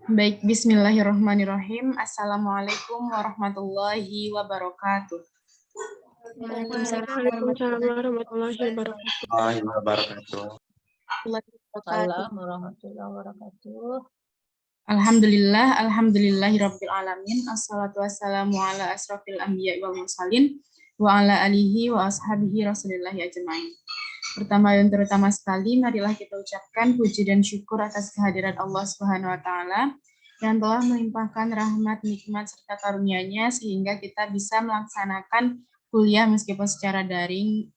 Baik, bismillahirrahmanirrahim. Assalamualaikum warahmatullahi wabarakatuh. Waalaikumsalam Waalaikumsalam warahmatullahi warahmatullahi wabarakatuh. wabarakatuh. warahmatullahi wabarakatuh. Alhamdulillahirabbil alamin. Assalatu wassalamu ala asrofil anbiya wal mursalin wa ala alihi wa ashabihi rasulillahi ajmain. Pertama dan terutama sekali, marilah kita ucapkan puji dan syukur atas kehadiran Allah Subhanahu wa taala yang telah melimpahkan rahmat, nikmat serta karunia-Nya sehingga kita bisa melaksanakan kuliah meskipun secara daring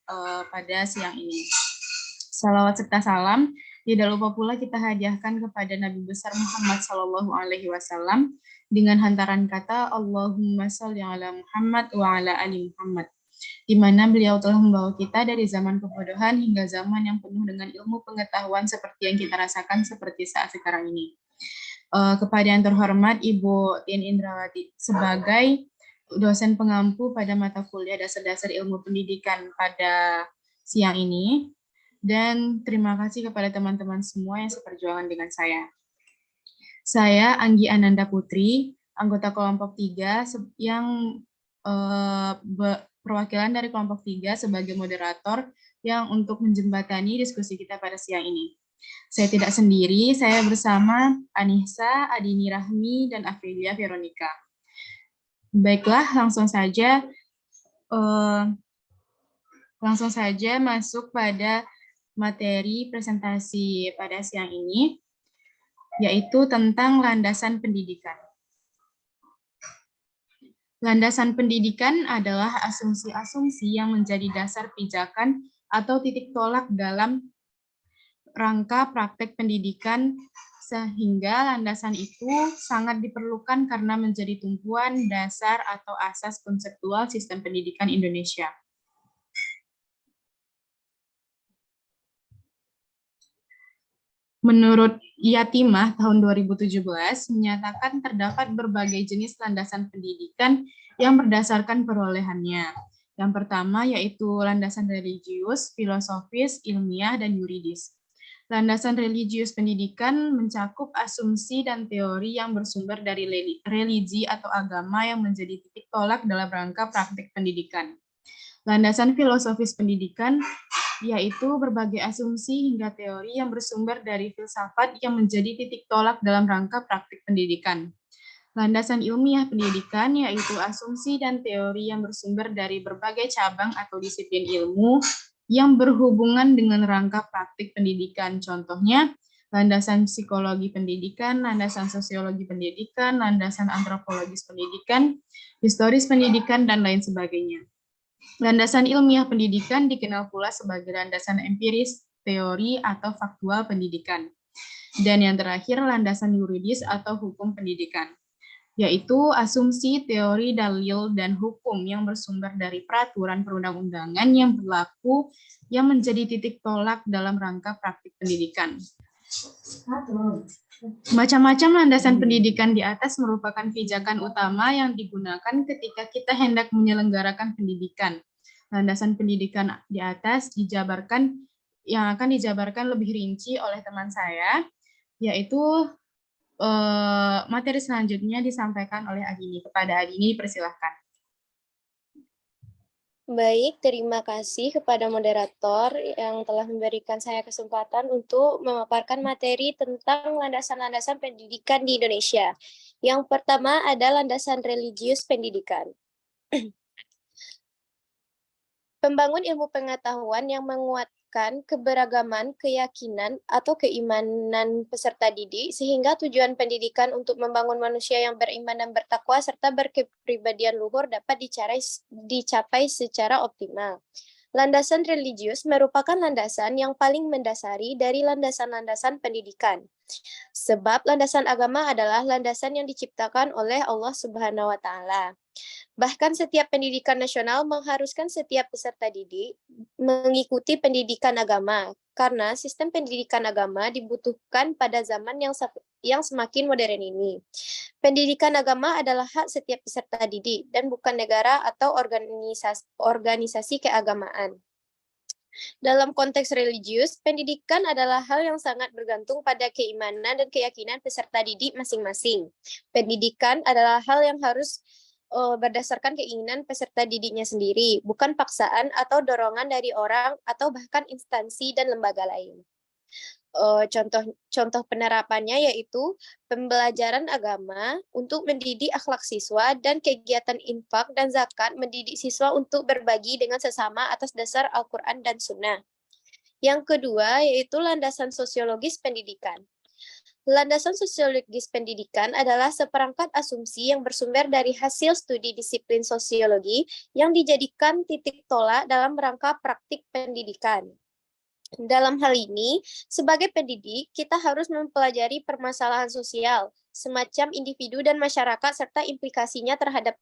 pada siang ini. Salawat serta salam tidak lupa pula kita hadiahkan kepada Nabi besar Muhammad Sallallahu Alaihi Wasallam dengan hantaran kata Allahumma sholli ala Muhammad wa ala ali Muhammad, di mana beliau telah membawa kita dari zaman kebodohan hingga zaman yang penuh dengan ilmu pengetahuan seperti yang kita rasakan seperti saat sekarang ini. Kepada yang terhormat Ibu Tien Indrawati sebagai dosen pengampu pada mata kuliah dasar-dasar ilmu pendidikan pada siang ini, dan terima kasih kepada teman-teman semua yang seperjuangan dengan saya. Saya Anggi Ananda Putri, anggota kelompok 3 yang perwakilan dari kelompok 3 sebagai moderator yang untuk menjembatani diskusi kita pada siang ini. Saya tidak sendiri, saya bersama Anissa, Adini Rahmi, dan Aprilia Veronica. Baiklah, langsung saja masuk pada materi presentasi pada siang ini, yaitu tentang landasan pendidikan. Landasan pendidikan adalah asumsi-asumsi yang menjadi dasar pijakan atau titik tolak dalam rangka praktek pendidikan, sehingga landasan itu sangat diperlukan karena menjadi tumpuan dasar atau asas konseptual sistem pendidikan Indonesia. Menurut Yatimah tahun 2017 menyatakan terdapat berbagai jenis landasan pendidikan yang berdasarkan perolehannya. Yang pertama yaitu landasan religius, filosofis, ilmiah, dan yuridis. Landasan religius pendidikan mencakup asumsi dan teori yang bersumber dari religi atau agama yang menjadi titik tolak dalam rangka praktik pendidikan. Landasan filosofis pendidikan yaitu berbagai asumsi hingga teori yang bersumber dari filsafat yang menjadi titik tolak dalam rangka praktik pendidikan. Landasan ilmiah pendidikan yaitu asumsi dan teori yang bersumber dari berbagai cabang atau disiplin ilmu yang berhubungan dengan rangka praktik pendidikan. Contohnya, landasan psikologi pendidikan, landasan sosiologi pendidikan, landasan antropologis pendidikan, historis pendidikan, dan lain sebagainya. Landasan ilmiah pendidikan dikenal pula sebagai landasan empiris, teori, atau faktual pendidikan. Dan yang terakhir, landasan yuridis atau hukum pendidikan, yaitu asumsi, teori, dalil, dan hukum yang bersumber dari peraturan perundang-undangan yang berlaku yang menjadi titik tolak dalam rangka praktik pendidikan. Macam-macam landasan pendidikan di atas merupakan pijakan utama yang digunakan ketika kita hendak menyelenggarakan pendidikan. Landasan pendidikan di atas yang akan dijabarkan lebih rinci oleh teman saya, yaitu materi selanjutnya disampaikan oleh Adini. Kepada Adini, persilahkan. Baik, terima kasih kepada moderator yang telah memberikan saya kesempatan untuk memaparkan materi tentang landasan-landasan pendidikan di Indonesia. Yang pertama ada landasan religius pendidikan. Membangun ilmu pengetahuan yang menguatkan keberagaman, keyakinan, atau keimanan peserta didik, sehingga tujuan pendidikan untuk membangun manusia yang beriman dan bertakwa serta berkepribadian luhur dapat dicapai secara optimal. Landasan religius merupakan landasan yang paling mendasari dari landasan-landasan pendidikan. Sebab landasan agama adalah landasan yang diciptakan oleh Allah Subhanahu wa taala. Bahkan setiap pendidikan nasional mengharuskan setiap peserta didik mengikuti pendidikan agama, karena sistem pendidikan agama dibutuhkan pada zaman yang semakin modern ini. Pendidikan agama adalah hak setiap peserta didik dan bukan negara atau organisasi keagamaan. Dalam konteks religius, pendidikan adalah hal yang sangat bergantung pada keimanan dan keyakinan peserta didik masing-masing. Pendidikan adalah hal yang harus berdasarkan keinginan peserta didiknya sendiri, bukan paksaan atau dorongan dari orang atau bahkan instansi dan lembaga lain. Contoh penerapannya yaitu pembelajaran agama untuk mendidik akhlak siswa dan kegiatan infak dan zakat mendidik siswa untuk berbagi dengan sesama atas dasar Al-Quran dan Sunnah. Yang kedua yaitu landasan sosiologis pendidikan. Landasan sosiologis pendidikan adalah seperangkat asumsi yang bersumber dari hasil studi disiplin sosiologi yang dijadikan titik tolak dalam rangka praktik pendidikan. Dalam hal ini, sebagai pendidik, kita harus mempelajari permasalahan sosial, semacam individu dan masyarakat, serta implikasinya terhadap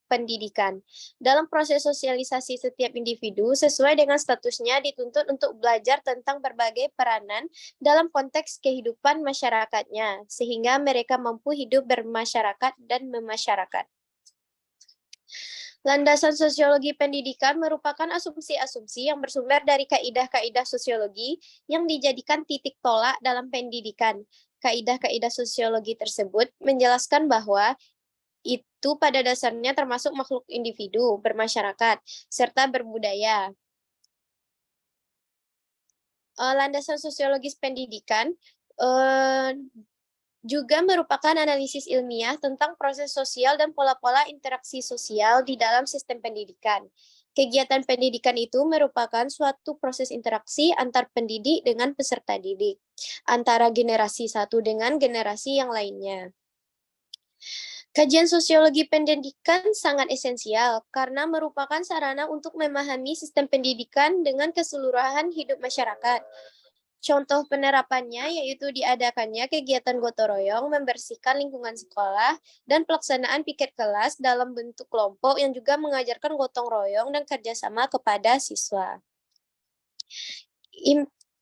pendidikan. Dalam proses sosialisasi setiap individu, sesuai dengan statusnya dituntut untuk belajar tentang berbagai peranan dalam konteks kehidupan masyarakatnya, sehingga mereka mampu hidup bermasyarakat dan memasyarakat. Landasan sosiologi pendidikan merupakan asumsi-asumsi yang bersumber dari kaidah-kaidah sosiologi yang dijadikan titik tolak dalam pendidikan. Kaidah-kaidah sosiologi tersebut menjelaskan bahwa itu pada dasarnya termasuk makhluk individu, bermasyarakat, serta berbudaya. Landasan sosiologis pendidikan juga merupakan analisis ilmiah tentang proses sosial dan pola-pola interaksi sosial di dalam sistem pendidikan. Kegiatan pendidikan itu merupakan suatu proses interaksi antar pendidik dengan peserta didik, antara generasi satu dengan generasi yang lainnya. Kajian sosiologi pendidikan sangat esensial karena merupakan sarana untuk memahami sistem pendidikan dengan keseluruhan hidup masyarakat. Contoh penerapannya yaitu diadakannya kegiatan gotong royong, membersihkan lingkungan sekolah, dan pelaksanaan piket kelas dalam bentuk kelompok yang juga mengajarkan gotong royong dan kerjasama kepada siswa.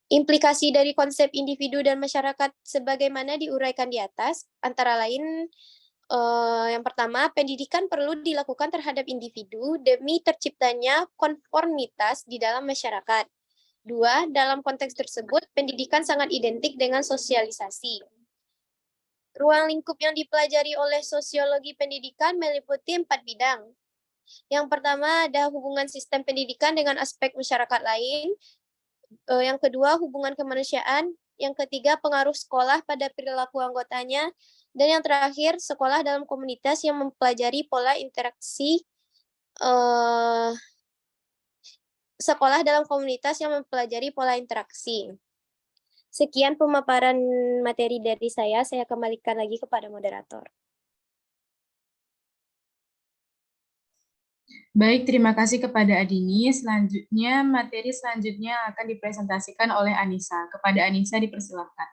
Implikasi dari konsep individu dan masyarakat sebagaimana diuraikan di atas, antara lain yang pertama, pendidikan perlu dilakukan terhadap individu demi terciptanya konformitas di dalam masyarakat. Dua, dalam konteks tersebut, pendidikan sangat identik dengan sosialisasi. Ruang lingkup yang dipelajari oleh sosiologi pendidikan meliputi 4 bidang. Yang pertama ada hubungan sistem pendidikan dengan aspek masyarakat lain. Yang kedua, hubungan kemanusiaan. Yang ketiga, pengaruh sekolah pada perilaku anggotanya. Dan yang terakhir, sekolah dalam komunitas yang mempelajari pola interaksi sekolah dalam komunitas yang mempelajari pola interaksi. Sekian pemaparan materi dari saya kembalikan lagi kepada moderator. Baik, terima kasih kepada Adini. Selanjutnya, materi selanjutnya akan dipresentasikan oleh Anissa. Kepada Anissa dipersilakan.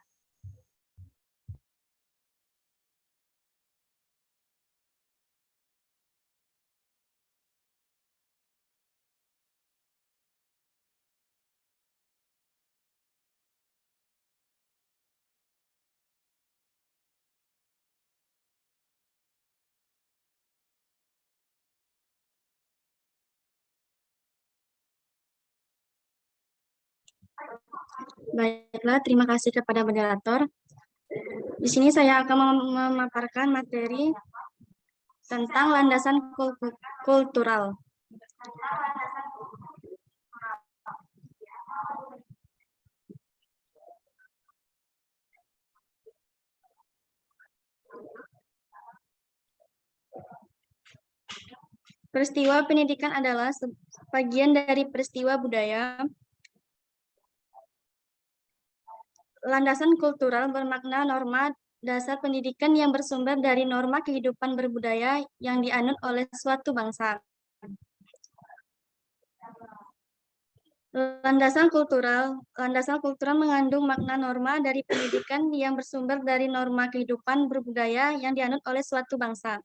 Baiklah, terima kasih kepada moderator. Di sini saya akan memaparkan materi tentang landasan kultural. Peristiwa pendidikan adalah bagian dari peristiwa budaya. Landasan kultural bermakna norma dasar pendidikan yang bersumber dari norma kehidupan berbudaya yang dianut oleh suatu bangsa. Landasan kultural mengandung makna norma dari pendidikan yang bersumber dari norma kehidupan berbudaya yang dianut oleh suatu bangsa.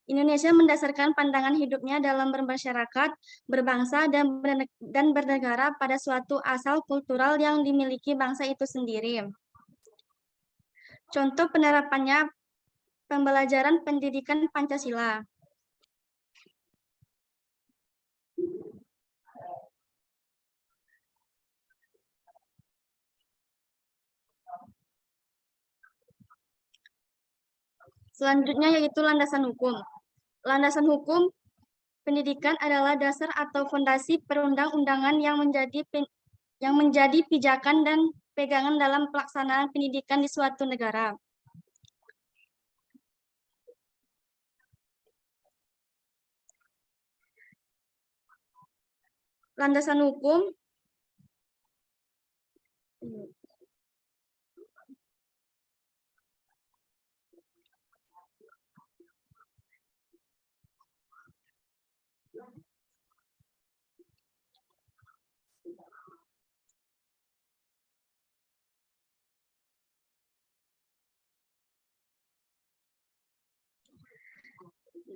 Indonesia mendasarkan pandangan hidupnya dalam bermasyarakat, berbangsa, dan bernegara pada suatu asal kultural yang dimiliki bangsa itu sendiri. Contoh penerapannya, pembelajaran pendidikan Pancasila. Selanjutnya yaitu landasan hukum. Landasan hukum pendidikan adalah dasar atau fondasi perundang-undangan yang menjadi pijakan dan pegangan dalam pelaksanaan pendidikan di suatu negara. Landasan hukum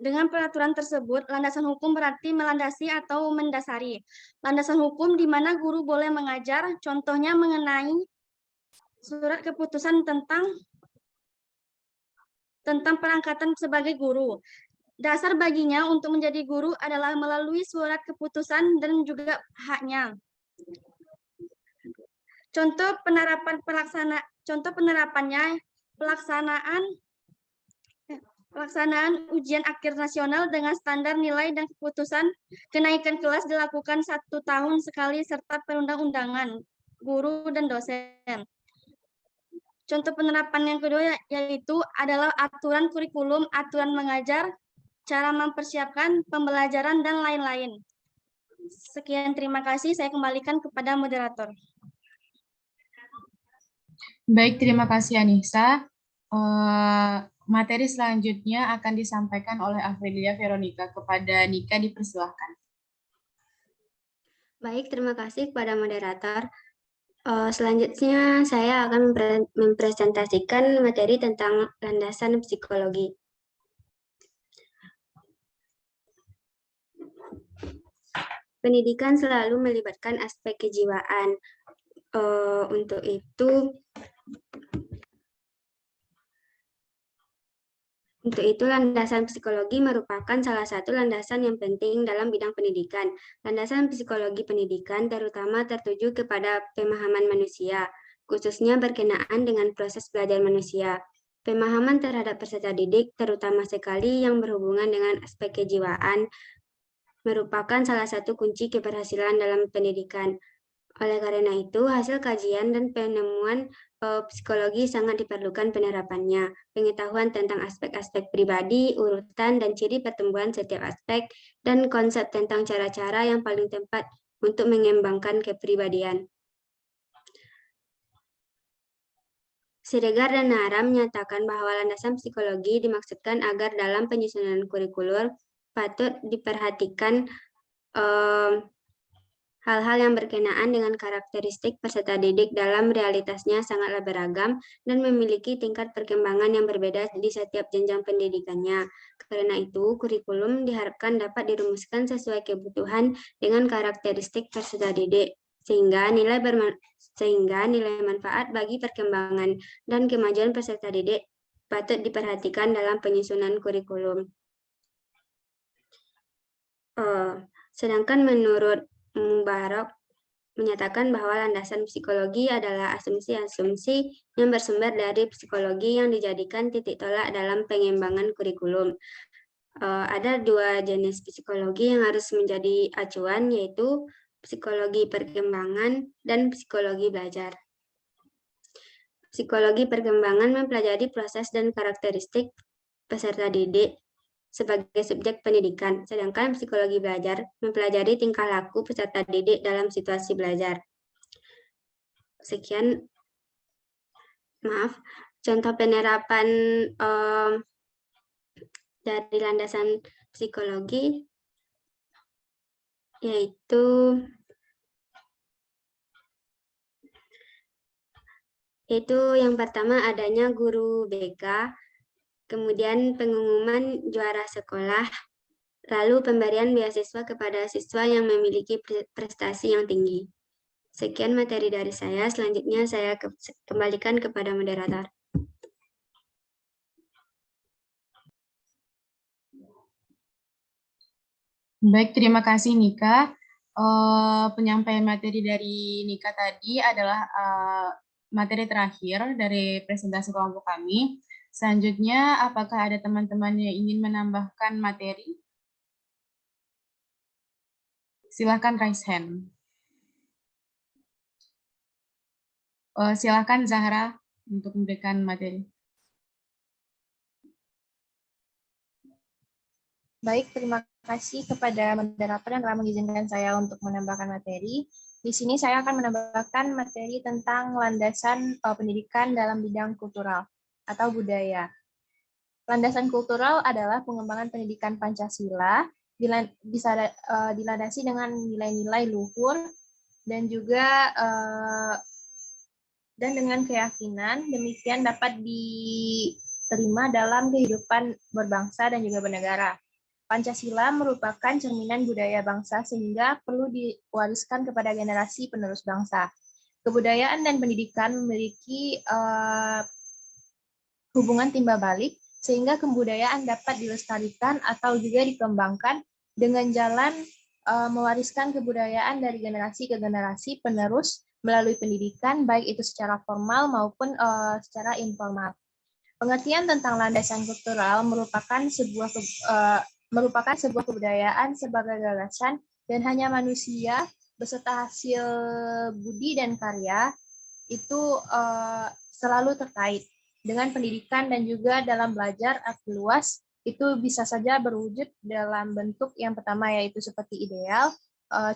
dengan peraturan tersebut, landasan hukum berarti melandasi atau mendasari. Landasan hukum di mana guru boleh mengajar, contohnya mengenai surat keputusan tentang perangkatan sebagai guru. Dasar baginya untuk menjadi guru adalah melalui surat keputusan dan juga haknya. Contoh penerapannya pelaksanaan ujian akhir nasional dengan standar nilai dan keputusan kenaikan kelas dilakukan 1 tahun sekali serta perundang-undangan guru dan dosen. Contoh penerapan yang kedua yaitu adalah aturan kurikulum, aturan mengajar, cara mempersiapkan pembelajaran, dan lain-lain. Sekian, terima kasih. Saya kembalikan kepada moderator. Baik, terima kasih Anissa. Materi selanjutnya akan disampaikan oleh Afrilia Veronica. Kepada Nika dipersilahkan. Baik, terima kasih kepada moderator. Selanjutnya saya akan mempresentasikan materi tentang landasan psikologi. Pendidikan selalu melibatkan aspek kejiwaan. Untuk itu landasan psikologi merupakan salah satu landasan yang penting dalam bidang pendidikan. Landasan psikologi pendidikan terutama tertuju kepada pemahaman manusia, khususnya berkenaan dengan proses belajar manusia. Pemahaman terhadap peserta didik, terutama sekali yang berhubungan dengan aspek kejiwaan, merupakan salah satu kunci keberhasilan dalam pendidikan. Oleh karena itu, hasil kajian dan penemuan psikologi sangat diperlukan penerapannya. Pengetahuan tentang aspek-aspek pribadi, urutan, dan ciri pertumbuhan setiap aspek, dan konsep tentang cara-cara yang paling tepat untuk mengembangkan kepribadian. Siregar dan Nara menyatakan bahwa landasan psikologi dimaksudkan agar dalam penyusunan kurikulum patut diperhatikan hal-hal yang berkenaan dengan karakteristik peserta didik dalam realitasnya sangatlah beragam dan memiliki tingkat perkembangan yang berbeda di setiap jenjang pendidikannya. Karena itu, kurikulum diharapkan dapat dirumuskan sesuai kebutuhan dengan karakteristik peserta didik, sehingga nilai manfaat bagi perkembangan dan kemajuan peserta didik patut diperhatikan dalam penyusunan kurikulum. Sedangkan menurut Mubarak menyatakan bahwa landasan psikologi adalah asumsi-asumsi yang bersumber dari psikologi yang dijadikan titik tolak dalam pengembangan kurikulum. Ada 2 jenis psikologi yang harus menjadi acuan, yaitu psikologi perkembangan dan psikologi belajar. Psikologi perkembangan mempelajari proses dan karakteristik peserta didik sebagai subjek pendidikan, sedangkan psikologi belajar mempelajari tingkah laku peserta didik dalam situasi belajar. Sekian, contoh penerapan dari landasan psikologi yaitu yang pertama adanya guru BK, kemudian pengumuman juara sekolah, lalu pemberian beasiswa kepada siswa yang memiliki prestasi yang tinggi. Sekian materi dari saya, selanjutnya saya kembalikan kepada moderator. Baik, terima kasih Nika. Penyampaian materi dari Nika tadi adalah materi terakhir dari presentasi kelompok kami. Selanjutnya, apakah ada teman-teman yang ingin menambahkan materi? Silakan raise hand. Silakan Zahra untuk memberikan materi. Baik, terima kasih kepada moderator yang telah mengizinkan saya untuk menambahkan materi. Di sini saya akan menambahkan materi tentang landasan pendidikan dalam bidang kultural atau budaya. Landasan kultural adalah pengembangan pendidikan Pancasila, bisa dilandasi dengan nilai-nilai luhur dan juga dan dengan keyakinan demikian dapat diterima dalam kehidupan berbangsa dan juga bernegara. Pancasila merupakan cerminan budaya bangsa sehingga perlu diwariskan kepada generasi penerus bangsa. Kebudayaan dan pendidikan memiliki hubungan timbal balik sehingga kebudayaan dapat dilestarikan atau juga dikembangkan dengan jalan mewariskan kebudayaan dari generasi ke generasi penerus melalui pendidikan, baik itu secara formal maupun secara informal. Pengertian tentang landasan kultural merupakan sebuah kebudayaan sebagai gagasan dan hanya manusia beserta hasil budi dan karya itu selalu terkait dengan pendidikan dan juga dalam belajar arti luas itu bisa saja berwujud dalam bentuk yang pertama yaitu seperti ideal,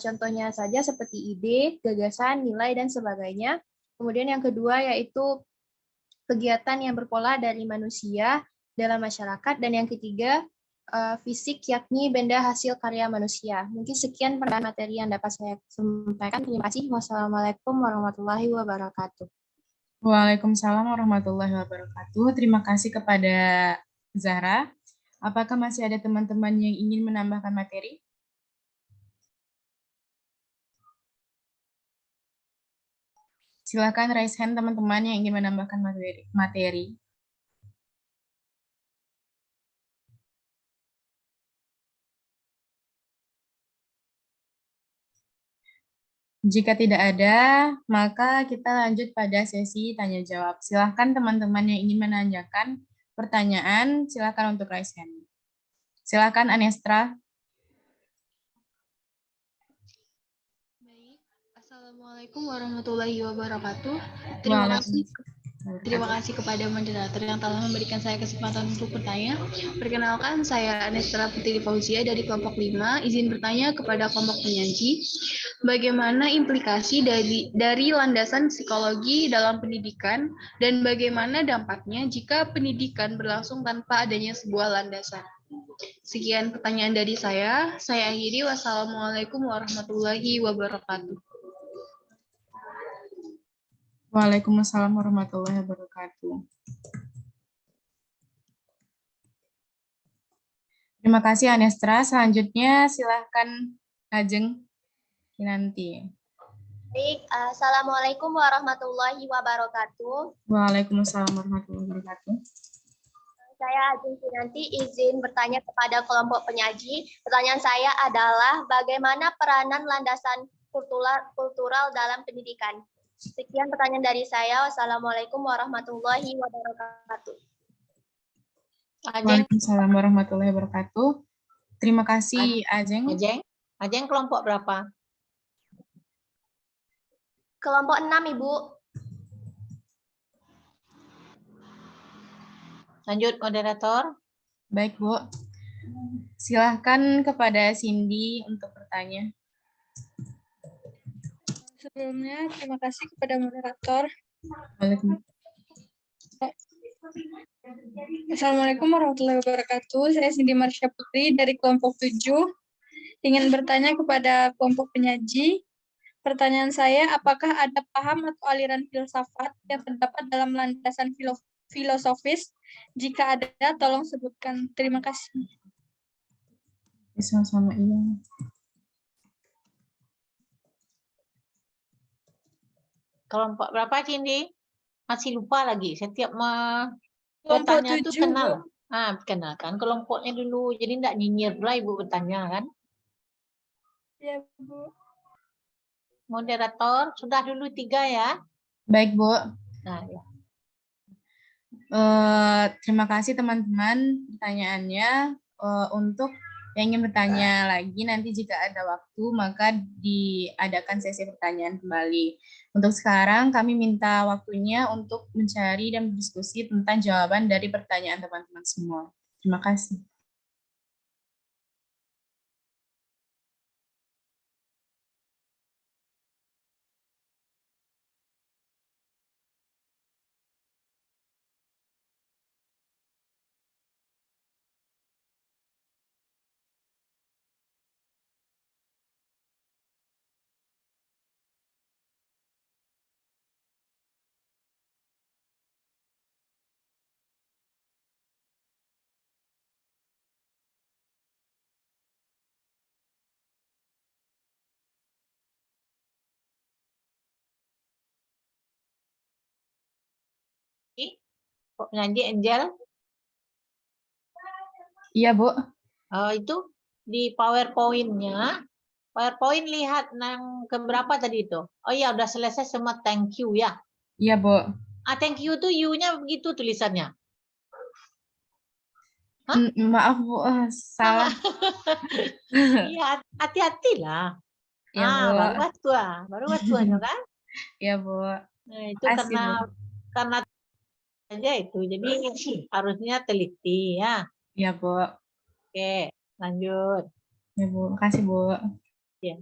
contohnya saja seperti ide, gagasan, nilai, dan sebagainya. Kemudian yang kedua yaitu kegiatan yang berpola dari manusia dalam masyarakat, dan yang ketiga fisik yakni benda hasil karya manusia. Mungkin sekian pendapat materi yang dapat saya sampaikan. Terima kasih. Wassalamualaikum warahmatullahi wabarakatuh. Waalaikumsalam warahmatullahi wabarakatuh. Terima kasih kepada Zahra. Apakah masih ada teman-teman yang ingin menambahkan materi? Silakan raise hand teman-teman yang ingin menambahkan materi. Jika tidak ada, maka kita lanjut pada sesi tanya jawab. Silakan teman-teman yang ingin menanyakan pertanyaan, silakan untuk raise hand. Silakan Anestra. Baik, Assalamualaikum warahmatullahi wabarakatuh. Terima kasih kepada moderator yang telah memberikan saya kesempatan untuk bertanya. Perkenalkan, saya Anestra Putri Fauzia dari kelompok 5. Izin bertanya kepada kelompok penyaji, bagaimana implikasi dari landasan psikologi dalam pendidikan dan bagaimana dampaknya jika pendidikan berlangsung tanpa adanya sebuah landasan? Sekian pertanyaan dari saya. Saya akhiri. Wassalamualaikum warahmatullahi wabarakatuh. Waalaikumsalam warahmatullahi wabarakatuh. Terima kasih Anestra. Selanjutnya silahkan Ajeng Kinanti. Baik, Assalamualaikum warahmatullahi wabarakatuh. Waalaikumsalam warahmatullahi wabarakatuh. Saya Ajeng Kinanti, izin bertanya kepada kelompok penyaji. Pertanyaan saya adalah bagaimana peranan landasan kultural dalam pendidikan? Sekian pertanyaan dari saya. Wassalamualaikum warahmatullahi wabarakatuh. Waalaikumsalam warahmatullahi wabarakatuh. Terima kasih Ajeng. Ajeng kelompok berapa? Kelompok 6, Ibu. Lanjut moderator. Baik, Bu. Silahkan kepada Cindy untuk bertanya. Sebelumnya, terima kasih kepada moderator. Assalamualaikum warahmatullahi wabarakatuh. Saya Cindy Marsha Putri dari kelompok 7. Ingin bertanya kepada kelompok penyaji. Pertanyaan saya, apakah ada paham atau aliran filsafat yang terdapat dalam landasan filosofis? Jika ada, tolong sebutkan. Terima kasih. Sama-sama, iya. Kelompok berapa, Cindy? Masih lupa lagi. Setiap Kelompok bertanya itu 7, kenal. Bu. Kenalkan kelompoknya dulu. Jadi tidak nyinyir lah Ibu bertanya kan. Ya, Bu. Moderator, sudah dulu 3 ya? Baik, Bu. Nah, ya. Terima kasih teman-teman pertanyaannya. Untuk yang ingin bertanya lagi, nanti jika ada waktu, maka diadakan sesi pertanyaan kembali. Untuk sekarang, kami minta waktunya untuk mencari dan berdiskusi tentang jawaban dari pertanyaan teman-teman semua. Terima kasih. Kok nyanyi Angel? Iya, Bu. Itu di PowerPoint-nya, PowerPoint lihat yang keberapa tadi itu? Oh iya, udah selesai semua, thank you ya. Iya, Bu. Thank you tuh U-nya begitu tulisannya. Maaf, Bu. Salah. Iya, hati-hati lah. Ya, Bu. Baru waktunya kan? Ya, Bu. Nah, itu Makasih, Bu. karena aja itu. Jadi harusnya teliti ya. Ya, Bu. Oke, lanjut. Ya, Bu. Makasih, Bu. Ya.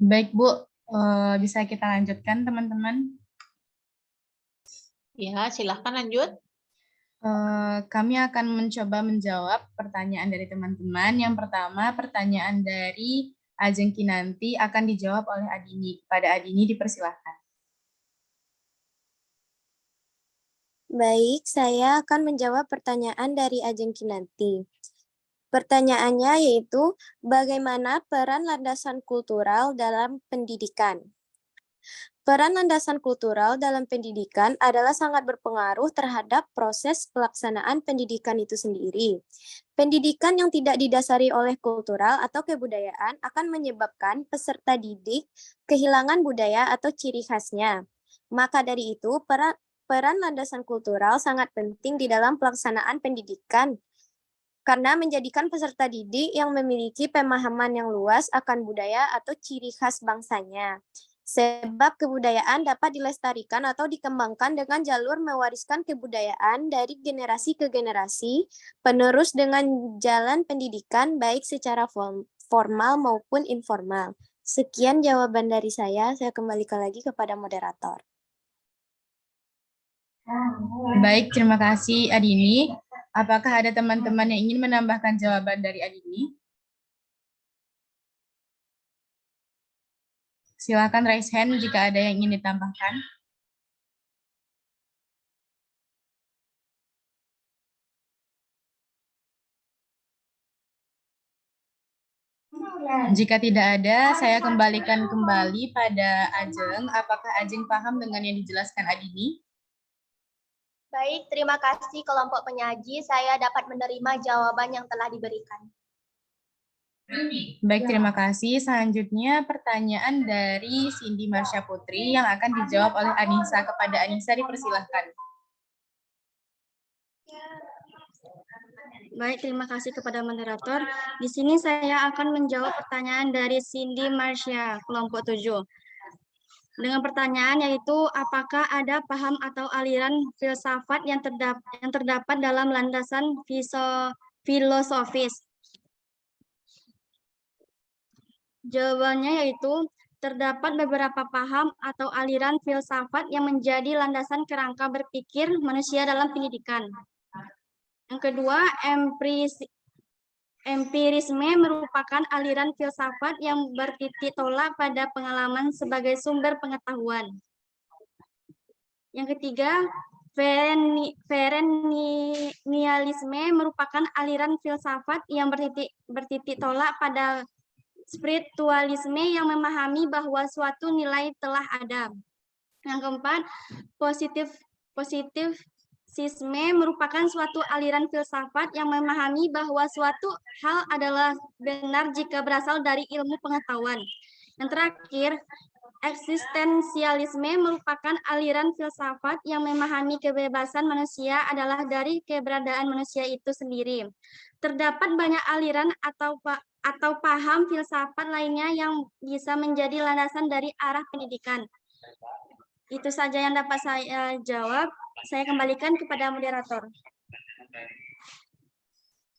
Baik, Bu. Bisa kita lanjutkan, teman-teman? Ya, silahkan lanjut. Kami akan mencoba menjawab pertanyaan dari teman-teman. Yang pertama, pertanyaan dari Ajeng Kinanti akan dijawab oleh Adini. Kepada Adini dipersilahkan. Baik, saya akan menjawab pertanyaan dari Ajeng Kinanti. Pertanyaannya yaitu, bagaimana peran landasan kultural dalam pendidikan? Peran landasan kultural dalam pendidikan adalah sangat berpengaruh terhadap proses pelaksanaan pendidikan itu sendiri. Pendidikan yang tidak didasari oleh kultural atau kebudayaan akan menyebabkan peserta didik kehilangan budaya atau ciri khasnya. Maka dari itu, peran landasan kultural sangat penting di dalam pelaksanaan pendidikan karena menjadikan peserta didik yang memiliki pemahaman yang luas akan budaya atau ciri khas bangsanya. Sebab kebudayaan dapat dilestarikan atau dikembangkan dengan jalur mewariskan kebudayaan dari generasi ke generasi, penerus dengan jalan pendidikan baik secara formal maupun informal. Sekian jawaban dari saya kembalikan lagi kepada moderator. Baik, terima kasih Adini. Apakah ada teman-teman yang ingin menambahkan jawaban dari Adini? Silakan raise hand jika ada yang ingin ditambahkan. Jika tidak ada, saya kembalikan kembali pada Ajeng. Apakah Ajeng paham dengan yang dijelaskan Adini? Baik, terima kasih kelompok penyaji. Saya dapat menerima jawaban yang telah diberikan. Baik, terima kasih. Selanjutnya pertanyaan dari Cindy Marsha Putri yang akan dijawab oleh Anissa. Kepada Anissa dipersilahkan. Baik, terima kasih kepada moderator. Di sini saya akan menjawab pertanyaan dari Cindy Marsha, kelompok 7. Dengan pertanyaan yaitu, apakah ada paham atau aliran filsafat yang terdapat dalam landasan filosofis? Jawabannya yaitu, terdapat beberapa paham atau aliran filsafat yang menjadi landasan kerangka berpikir manusia dalam pendidikan. Yang kedua, empirisme merupakan aliran filsafat yang bertitik tolak pada pengalaman sebagai sumber pengetahuan. Yang ketiga, perennialisme merupakan aliran filsafat yang bertitik tolak pada spiritualisme yang memahami bahwa suatu nilai telah ada. Yang keempat, positifisme merupakan suatu aliran filsafat yang memahami bahwa suatu hal adalah benar jika berasal dari ilmu pengetahuan. Yang terakhir, eksistensialisme merupakan aliran filsafat yang memahami kebebasan manusia adalah dari keberadaan manusia itu sendiri. Terdapat banyak aliran atau paham filsafat lainnya yang bisa menjadi landasan dari arah pendidikan. Itu saja yang dapat saya jawab. Saya kembalikan kepada moderator.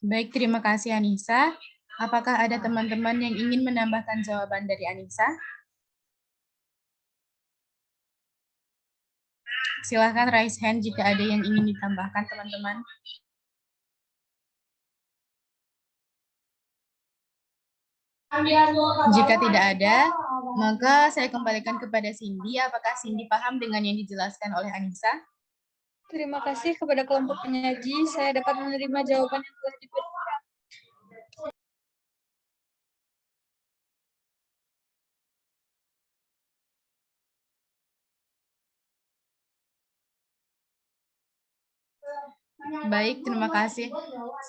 Baik, terima kasih Anissa. Apakah ada teman-teman yang ingin menambahkan jawaban dari Anissa? Silakan raise hand jika ada yang ingin ditambahkan, teman-teman. Jika tidak ada, maka saya kembalikan kepada Cindy. Apakah Cindy paham dengan yang dijelaskan oleh Anissa? Terima kasih kepada kelompok penyaji. Saya dapat menerima jawaban yang telah diberikan. Baik, terima kasih.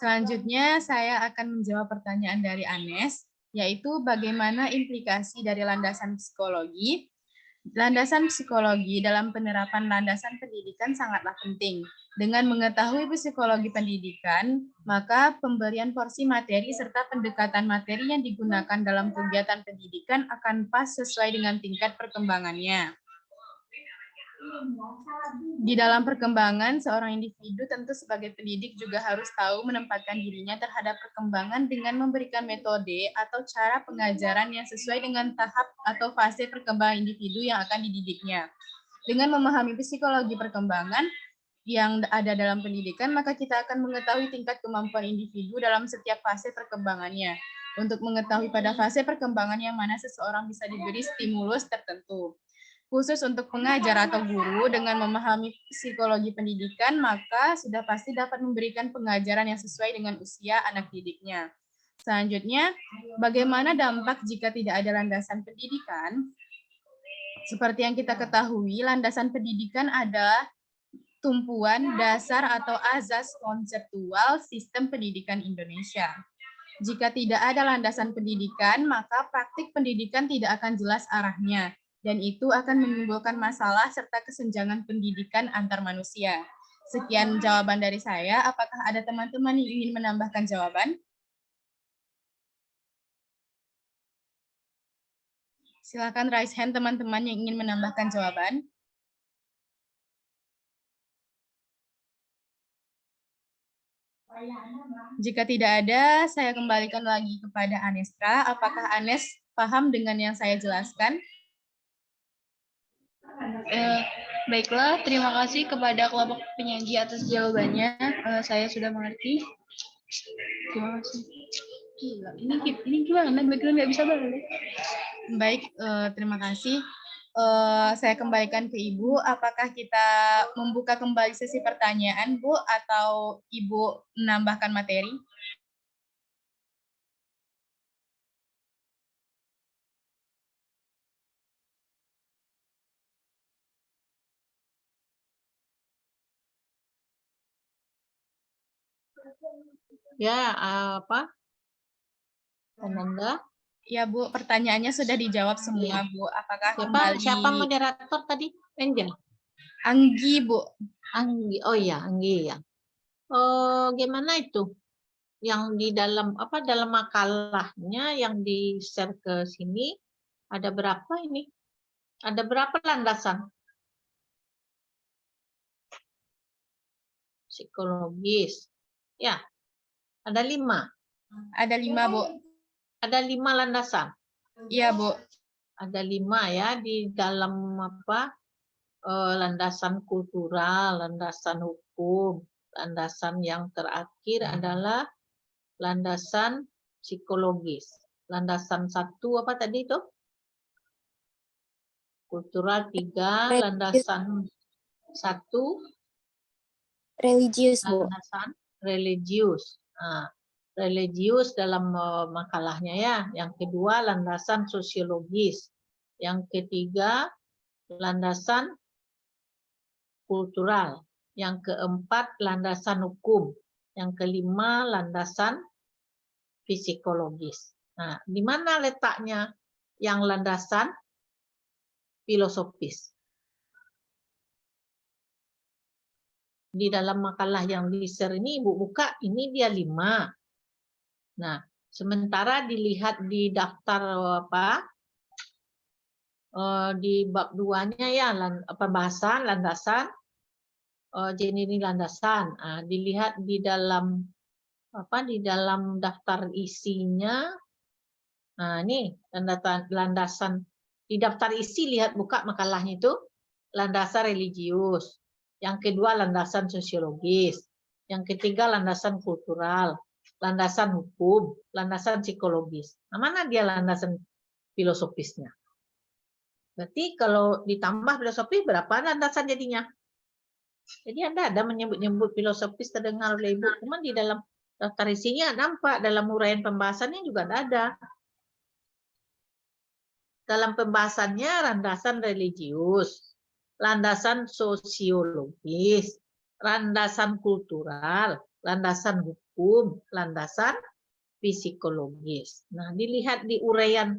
Selanjutnya saya akan menjawab pertanyaan dari Anes, yaitu bagaimana implikasi dari landasan psikologi. Landasan psikologi dalam penerapan landasan pendidikan sangatlah penting. Dengan mengetahui psikologi pendidikan, maka pemberian porsi materi serta pendekatan materi yang digunakan dalam kegiatan pendidikan akan pas sesuai dengan tingkat perkembangannya. Di dalam perkembangan, seorang individu tentu sebagai pendidik juga harus tahu menempatkan dirinya terhadap perkembangan dengan memberikan metode atau cara pengajaran yang sesuai dengan tahap atau fase perkembangan individu yang akan dididiknya. Dengan memahami psikologi perkembangan yang ada dalam pendidikan, maka kita akan mengetahui tingkat kemampuan individu dalam setiap fase perkembangannya. Untuk mengetahui pada fase perkembangan yang mana seseorang bisa diberi stimulus tertentu. Khusus untuk pengajar atau guru, dengan memahami psikologi pendidikan, maka sudah pasti dapat memberikan pengajaran yang sesuai dengan usia anak didiknya. Selanjutnya, bagaimana dampak jika tidak ada landasan pendidikan? Seperti yang kita ketahui, landasan pendidikan adalah tumpuan dasar atau azas konseptual sistem pendidikan Indonesia. Jika tidak ada landasan pendidikan, maka praktik pendidikan tidak akan jelas arahnya, dan itu akan menimbulkan masalah serta kesenjangan pendidikan antar manusia. Sekian jawaban dari saya. Apakah ada teman-teman yang ingin menambahkan jawaban? Silakan raise hand teman-teman yang ingin menambahkan jawaban. Jika tidak ada, saya kembalikan lagi kepada Anestra. Apakah Anes paham dengan yang saya jelaskan? Baiklah, terima kasih kepada kelompok penyaji atas jawabannya. Saya sudah mengerti. Terima kasih. Gila, ini gimana? Background nggak bisa balik. Baik, terima kasih. Saya kembalikan ke Ibu. Apakah kita membuka kembali sesi pertanyaan, Bu, atau Ibu menambahkan materi? Ya, apa? Ananda? Ya, Bu, pertanyaannya sudah dijawab semua, Bu. Apakah kembali... Siapa moderator tadi? Angel? Anggi, Bu. Anggi. Oh iya, Anggi ya. Oh, gimana itu? Yang di dalam dalam makalahnya yang di-share ke sini ada berapa ini? Ada berapa landasan? Psikologis. Ya. Ada 5. Ada 5, Bu. Ada 5 landasan. Iya, Bu. Ada 5 ya di dalam landasan kultural, landasan hukum, landasan yang terakhir adalah landasan psikologis. Landasan 1 apa tadi itu? Kultural 3, landasan 1 religius, Bu. landasan religius. Nah, religius dalam makalahnya ya. Yang kedua landasan sosiologis. Yang ketiga landasan kultural. Yang keempat landasan hukum. Yang kelima landasan psikologis. Nah, di mana letaknya yang landasan filosofis? Di dalam makalah yang di-share ini Ibu buka, ini dia 5. Nah, sementara dilihat di daftar di bab 2-nya ya, pembahasan landasan, jenis landasan. Nah, dilihat di dalam di dalam daftar isinya. Nah, ini landasan di daftar isi, lihat buka makalahnya itu landasan religius. Yang kedua landasan sosiologis. Yang ketiga landasan kultural, landasan hukum, landasan psikologis. Nah, mana dia landasan filosofisnya? Berarti kalau ditambah filosofis berapa landasan jadinya? Jadi Anda ada menyebut-nyebut filosofis terdengar oleh Ibu, cuma di dalam daftar isinya nampak, dalam uraian pembahasannya juga ada. Dalam pembahasannya landasan religius, landasan sosiologis, landasan kultural, landasan hukum, landasan psikologis. Nah, dilihat di uraian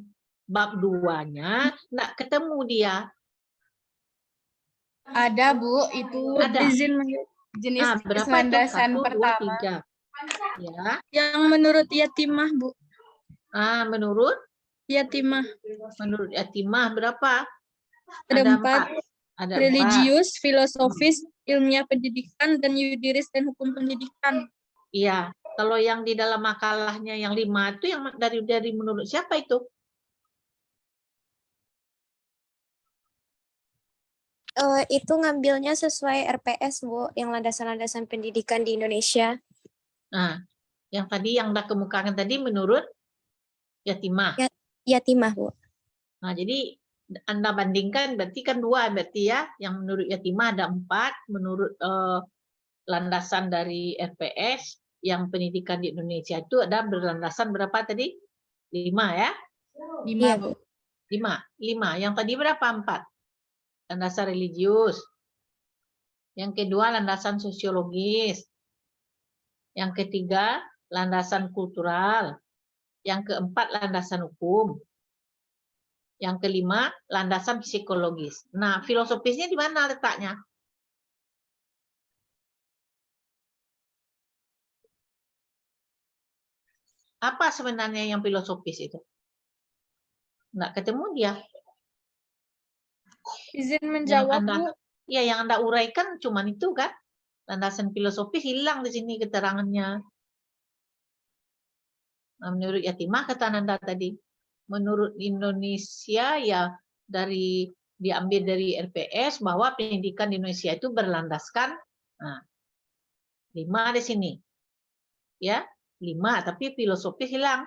bab 2-nya, nggak ketemu dia. Ada, Bu, itu ada. Jenis berapa landasan itu? 1, pertama. 2, 3. Ya. Yang menurut Yatimah, Bu. Menurut? Yatimah. Menurut Yatimah berapa? Ada 4. Ada 4. Religius, filosofis, ilmiah pendidikan, dan yudiris dan hukum pendidikan. Iya, kalau yang di dalam makalahnya yang 5 itu yang dari menurut siapa itu? Itu ngambilnya sesuai RPS, Bu, yang landasan-landasan pendidikan di Indonesia. Nah, yang tadi yang udah kemukakan tadi menurut Yatimah. Yatimah, Bu. Nah, jadi Anda bandingkan berarti kan 2 berarti ya, yang menurut Yatimah ada 4, menurut landasan dari RPS yang pendidikan di Indonesia itu ada berlandasan berapa tadi? 5 ya? 5, Iya, Bu. Bu. 5. Yang tadi berapa? 4. Landasan religius. Yang kedua landasan sosiologis. Yang ketiga landasan kultural. Yang keempat landasan hukum. Yang kelima landasan psikologis. Nah, filosofisnya di mana letaknya? Apa sebenarnya yang filosofis itu? Nggak ketemu dia. Izin Yang menjawab, Anda, Bu. ya yang Anda uraikan cuman itu kan. Landasan filosofis hilang di sini keterangannya. Nah, menurut Yatimah kata Nanda tadi, menurut Indonesia ya diambil dari RPS bahwa pendidikan di Indonesia itu berlandaskan 5 di sini. Ya, 5 tapi filosofis hilang.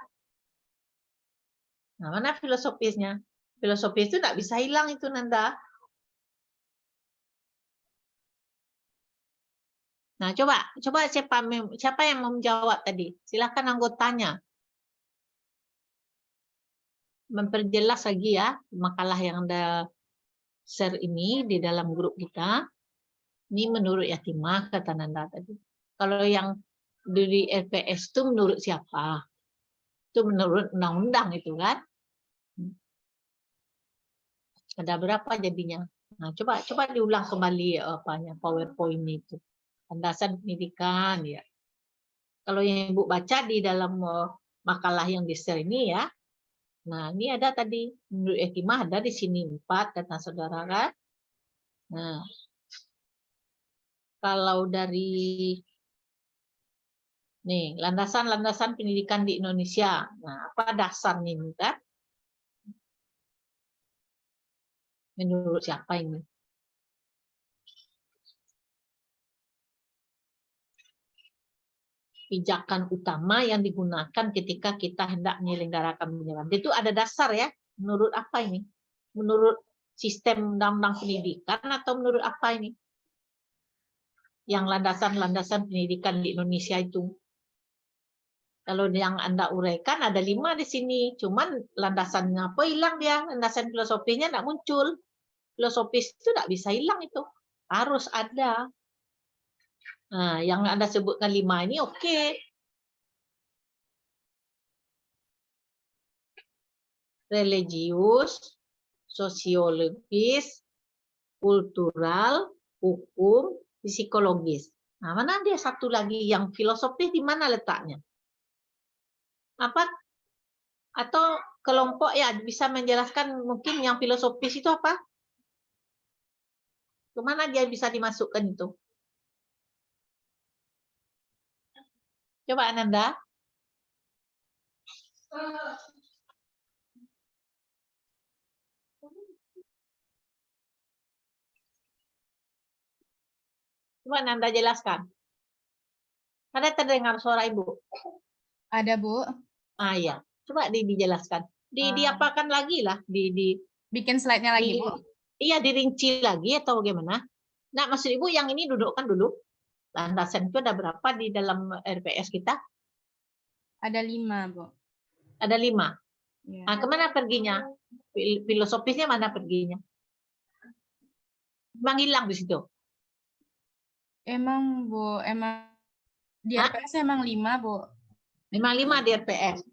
Nah, mana filosofisnya? Filosofis itu tidak bisa hilang itu Nanda. Nah, coba siapa yang mau menjawab tadi? Silakan anggotanya. Memperjelas lagi ya makalah yang Anda share ini di dalam grup kita. Ini menurut Yatimah kata Nanda tadi. Kalau yang dari RPS itu menurut siapa? Itu menurut undang-undang itu kan? Ada berapa jadinya? Nah, coba diulang kembali PowerPoint itu. Landasan pendidikan ya. Kalau yang Ibu baca di dalam makalah yang di-share ini ya. Nah, ini ada tadi menurut Yatimah ada di sini 4 kata saudara kan. Nah, kalau dari nih landasan pendidikan di Indonesia. Nah, apa dasarnya ini kan? Menurut siapa ini? Pijakan utama yang digunakan ketika kita hendak menyelenggarakan pendidikan. Itu ada dasar ya. Menurut apa ini? Menurut sistem undang-undang pendidikan atau menurut apa ini? Yang landasan-landasan pendidikan di Indonesia itu. Kalau yang Anda uraikan ada 5 di sini. Cuman landasannya apa hilang dia? Landasan filosofinya tidak muncul. Filosofis itu tidak bisa hilang itu. Harus ada. Nah, yang Anda sebutkan 5 ini oke. Religius, sosiologis, kultural, hukum, psikologis. Nah, mana dia satu lagi yang filosofis di mana letaknya? Apa? Atau kelompok ya bisa menjelaskan mungkin yang filosofis itu apa? Kemana dia bisa dimasukkan itu? Coba Ananda. Coba Ananda jelaskan. Ada terdengar suara Ibu? Ada, Bu. Ah ya, coba dijelaskan. Diapakan lagi lah, bikin slide-nya lagi, Bu. Iya, dirinci lagi atau bagaimana? Nah, maksud Ibu yang ini dudukkan dulu. Landasan itu ada berapa di dalam RPS kita? Ada 5, Bu. Ada 5. Ya. Nah, kemana perginya? Filosofisnya mana perginya? Memang hilang di situ. Emang, Bu, emang di RPS emang 5, Bu. Memang 5 di RPS.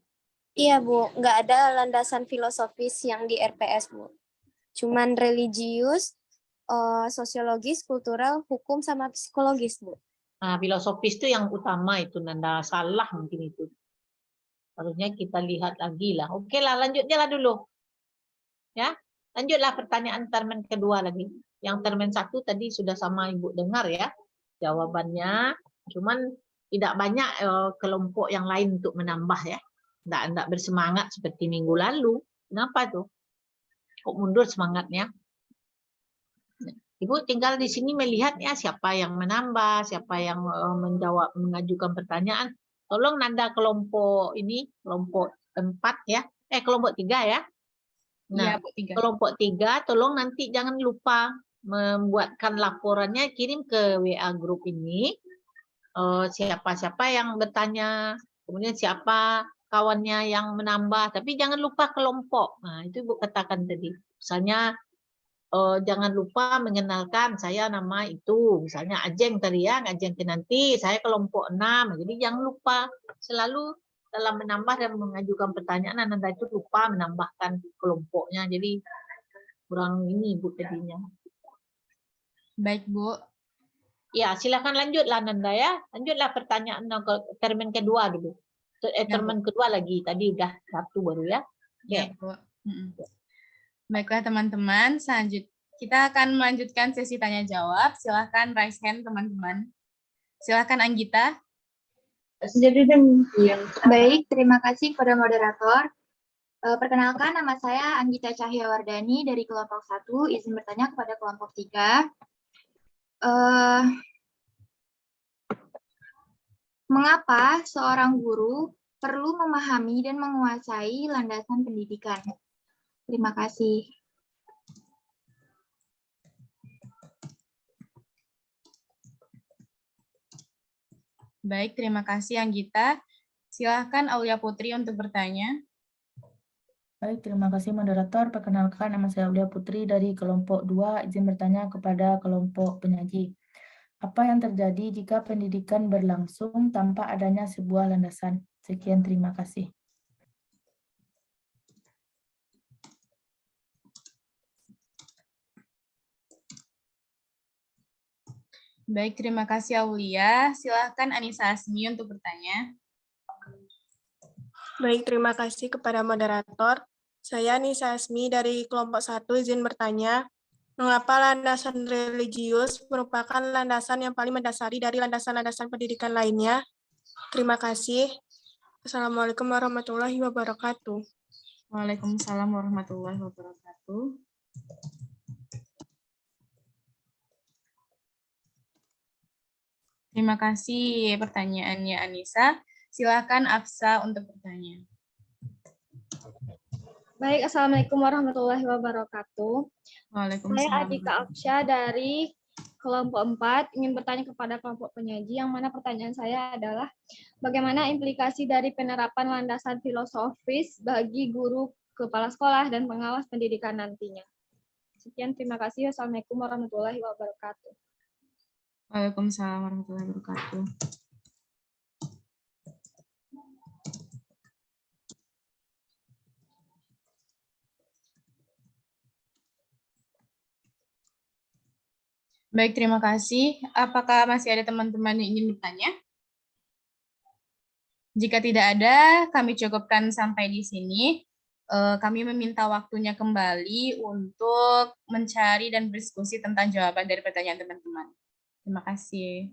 Iya, Bu. Nggak ada landasan filosofis yang di RPS, Bu. Cuman religius, sosiologis, kultural, hukum, sama psikologis, Bu. Nah, filosofis itu yang utama itu, Nanda salah mungkin itu. Harusnya kita lihat lagi lah. Oke lah, lanjutnya lah dulu. Ya, lanjutlah pertanyaan termen kedua lagi. Yang termen 1 tadi sudah sama Ibu dengar ya jawabannya. Cuman tidak banyak kelompok yang lain untuk menambah ya. Tidak bersemangat seperti minggu lalu. Kenapa tuh? Kok mundur semangatnya? Ibu tinggal di sini melihat ya siapa yang menambah, siapa yang mengajukan pertanyaan. Tolong nanda kelompok ini, kelompok 4 ya. Kelompok 3 ya. Nah, Iya, Bu, 3. kelompok 3 tolong nanti jangan lupa membuatkan laporannya, kirim ke WA grup ini. Siapa-siapa yang bertanya, kemudian siapa kawannya yang menambah, tapi jangan lupa kelompok. Nah, itu Ibu katakan tadi. Misalnya jangan lupa mengenalkan saya nama itu, misalnya Ajeng tadi ya, Ajeng Kinanti, saya kelompok 6. Jadi jangan lupa selalu dalam menambah dan mengajukan pertanyaan Anda itu lupa menambahkan kelompoknya. Jadi kurang ini Bu tadinya. Baik, Bu. Ya, silakan lanjutlah Nanda ya. Lanjutlah pertanyaan termen kedua dulu. Termen kedua lagi. Tadi udah 1 baru ya. Ya, Bu. Baiklah teman-teman, selanjutnya kita akan melanjutkan sesi tanya jawab. Silahkan raise hand teman-teman. Silahkan Anggita. Baik, terima kasih kepada moderator. Perkenalkan, nama saya Anggita Cahyawardani dari kelompok 1, izin bertanya kepada kelompok 3. Mengapa seorang guru perlu memahami dan menguasai landasan pendidikan? Terima kasih. Baik, terima kasih Anggita. Silahkan Aulia Putri untuk bertanya. Baik, terima kasih moderator. Perkenalkan, nama saya Aulia Putri dari kelompok 2, izin bertanya kepada kelompok penyaji. Apa yang terjadi jika pendidikan berlangsung tanpa adanya sebuah landasan? Sekian, terima kasih. Baik, terima kasih Aulia. Silahkan Anissa Asmi untuk bertanya. Baik, terima kasih kepada moderator. Saya Anissa Asmi dari kelompok 1, izin bertanya. Mengapa landasan religius merupakan landasan yang paling mendasari dari landasan-landasan pendidikan lainnya? Terima kasih. Assalamualaikum warahmatullahi wabarakatuh. Waalaikumsalam warahmatullahi wabarakatuh. Terima kasih pertanyaannya Anissa. Silakan Afsa untuk bertanya. Baik, Assalamualaikum warahmatullahi wabarakatuh. Waalaikumsalam. Saya Adika Afsya dari kelompok 4 ingin bertanya kepada kelompok penyaji, yang mana pertanyaan saya adalah bagaimana implikasi dari penerapan landasan filosofis bagi guru, kepala sekolah, dan pengawas pendidikan nantinya. Sekian, terima kasih. Wassalamualaikum warahmatullahi wabarakatuh. Waalaikumsalam warahmatullahi wabarakatuh. Baik, terima kasih. Apakah masih ada teman-teman yang ingin bertanya? Jika tidak ada, kami cukupkan sampai di sini. Kami meminta waktunya kembali untuk mencari dan berdiskusi tentang jawaban dari pertanyaan teman-teman. Terima kasih.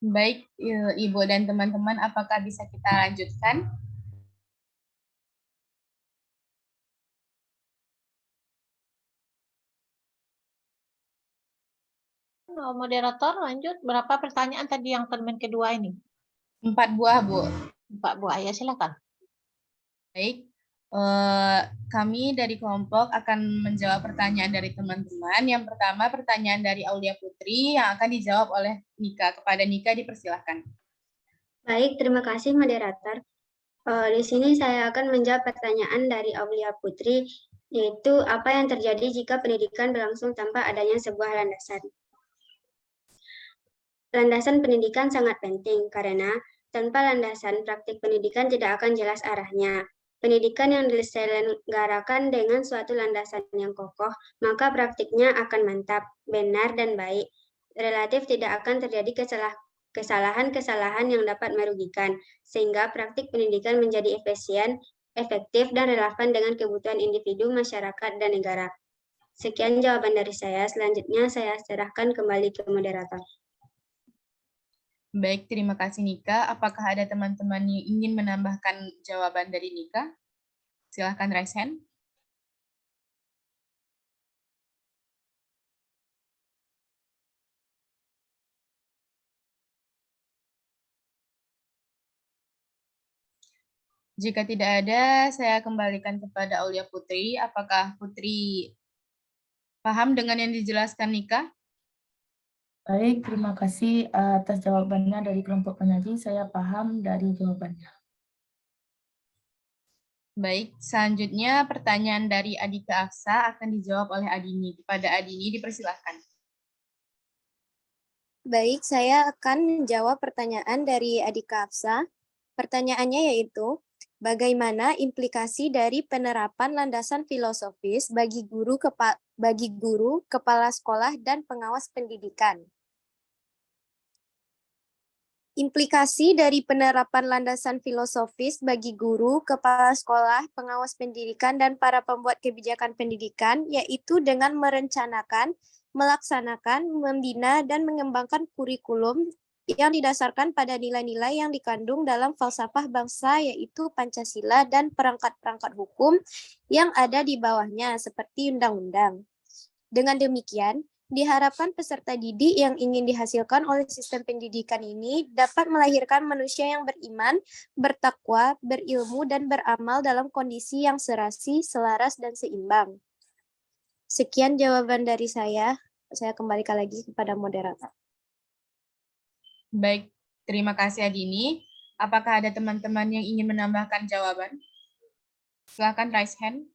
Baik, Ibu dan teman-teman, apakah bisa kita lanjutkan? Moderator, lanjut. Berapa pertanyaan tadi yang termin kedua ini? 4 buah, Bu. 4 buah, ya silakan. Baik, kami dari kelompok akan menjawab pertanyaan dari teman-teman. Yang pertama, pertanyaan dari Aulia Putri yang akan dijawab oleh Nika. Kepada Nika, dipersilahkan. Baik, terima kasih moderator. Di sini saya akan menjawab pertanyaan dari Aulia Putri, yaitu apa yang terjadi jika pendidikan berlangsung tanpa adanya sebuah landasan. Landasan pendidikan sangat penting karena tanpa landasan praktik pendidikan tidak akan jelas arahnya. Pendidikan yang diselenggarakan dengan suatu landasan yang kokoh, maka praktiknya akan mantap, benar, dan baik. Relatif tidak akan terjadi kesalahan-kesalahan yang dapat merugikan, sehingga praktik pendidikan menjadi efisien, efektif, dan relevan dengan kebutuhan individu, masyarakat, dan negara. Sekian jawaban dari saya. Selanjutnya saya serahkan kembali ke moderator. Baik, terima kasih Nika. Apakah ada teman-teman yang ingin menambahkan jawaban dari Nika? Silahkan raise hand. Jika tidak ada, saya kembalikan kepada Aulia Putri. Apakah Putri paham dengan yang dijelaskan Nika? Baik, terima kasih atas jawabannya dari kelompok penyaji. Saya paham dari jawabannya. Baik, selanjutnya pertanyaan dari Adika Aksa akan dijawab oleh Adini. Kepada Adini, dipersilahkan. Baik, saya akan menjawab pertanyaan dari Adika Afsa. Pertanyaannya yaitu, bagaimana implikasi dari penerapan landasan filosofis bagi guru, kepala sekolah, dan pengawas pendidikan? Implikasi dari penerapan landasan filosofis bagi guru, kepala sekolah, pengawas pendidikan, dan para pembuat kebijakan pendidikan, yaitu dengan merencanakan, melaksanakan, membina, dan mengembangkan kurikulum yang didasarkan pada nilai-nilai yang dikandung dalam falsafah bangsa, yaitu Pancasila dan perangkat-perangkat hukum yang ada di bawahnya, seperti undang-undang. Dengan demikian, diharapkan peserta didik yang ingin dihasilkan oleh sistem pendidikan ini dapat melahirkan manusia yang beriman, bertakwa, berilmu, dan beramal dalam kondisi yang serasi, selaras, dan seimbang. Sekian jawaban dari saya. Saya kembalikan lagi kepada moderator. Baik, terima kasih Adini. Apakah ada teman-teman yang ingin menambahkan jawaban? Silakan raise hand.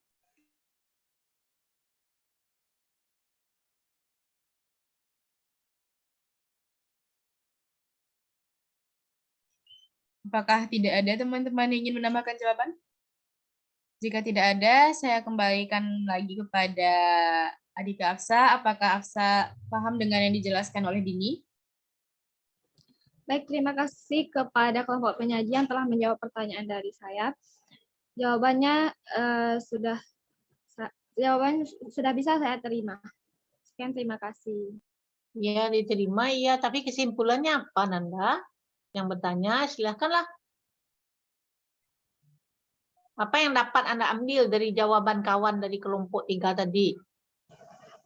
Apakah tidak ada teman-teman yang ingin menambahkan jawaban? Jika tidak ada, saya kembalikan lagi kepada Adika Afsa. Apakah Afsa paham dengan yang dijelaskan oleh Dini? Baik, terima kasih kepada kelompok penyaji yang telah menjawab pertanyaan dari saya. Jawabannya sudah bisa saya terima. Sekian, terima kasih. Ya, diterima ya, tapi kesimpulannya apa, Nanda? Yang bertanya, silakanlah. Apa yang dapat Anda ambil dari jawaban kawan dari kelompok 3 tadi?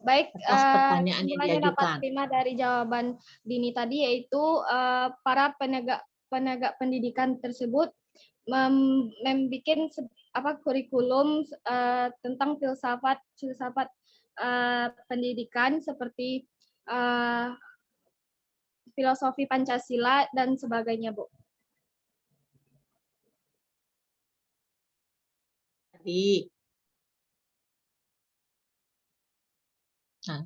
Baik, pertanyaan yang kesimpulannya dapat diajukan. terima dari jawaban Dini tadi, yaitu para penegak pendidikan tersebut membuat kurikulum tentang filsafat pendidikan seperti filosofi Pancasila dan sebagainya, Bu. Nah,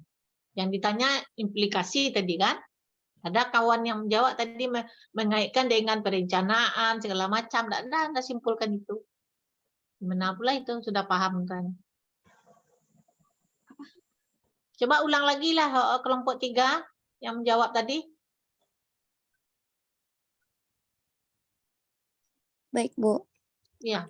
yang ditanya implikasi tadi kan? Ada kawan yang menjawab tadi mengaitkan dengan perencanaan segala macam. Anda simpulkan itu. Gimana pula itu sudah paham kan? Coba ulang lagi lah kelompok 3 yang menjawab tadi. Baik, Bu. Iya.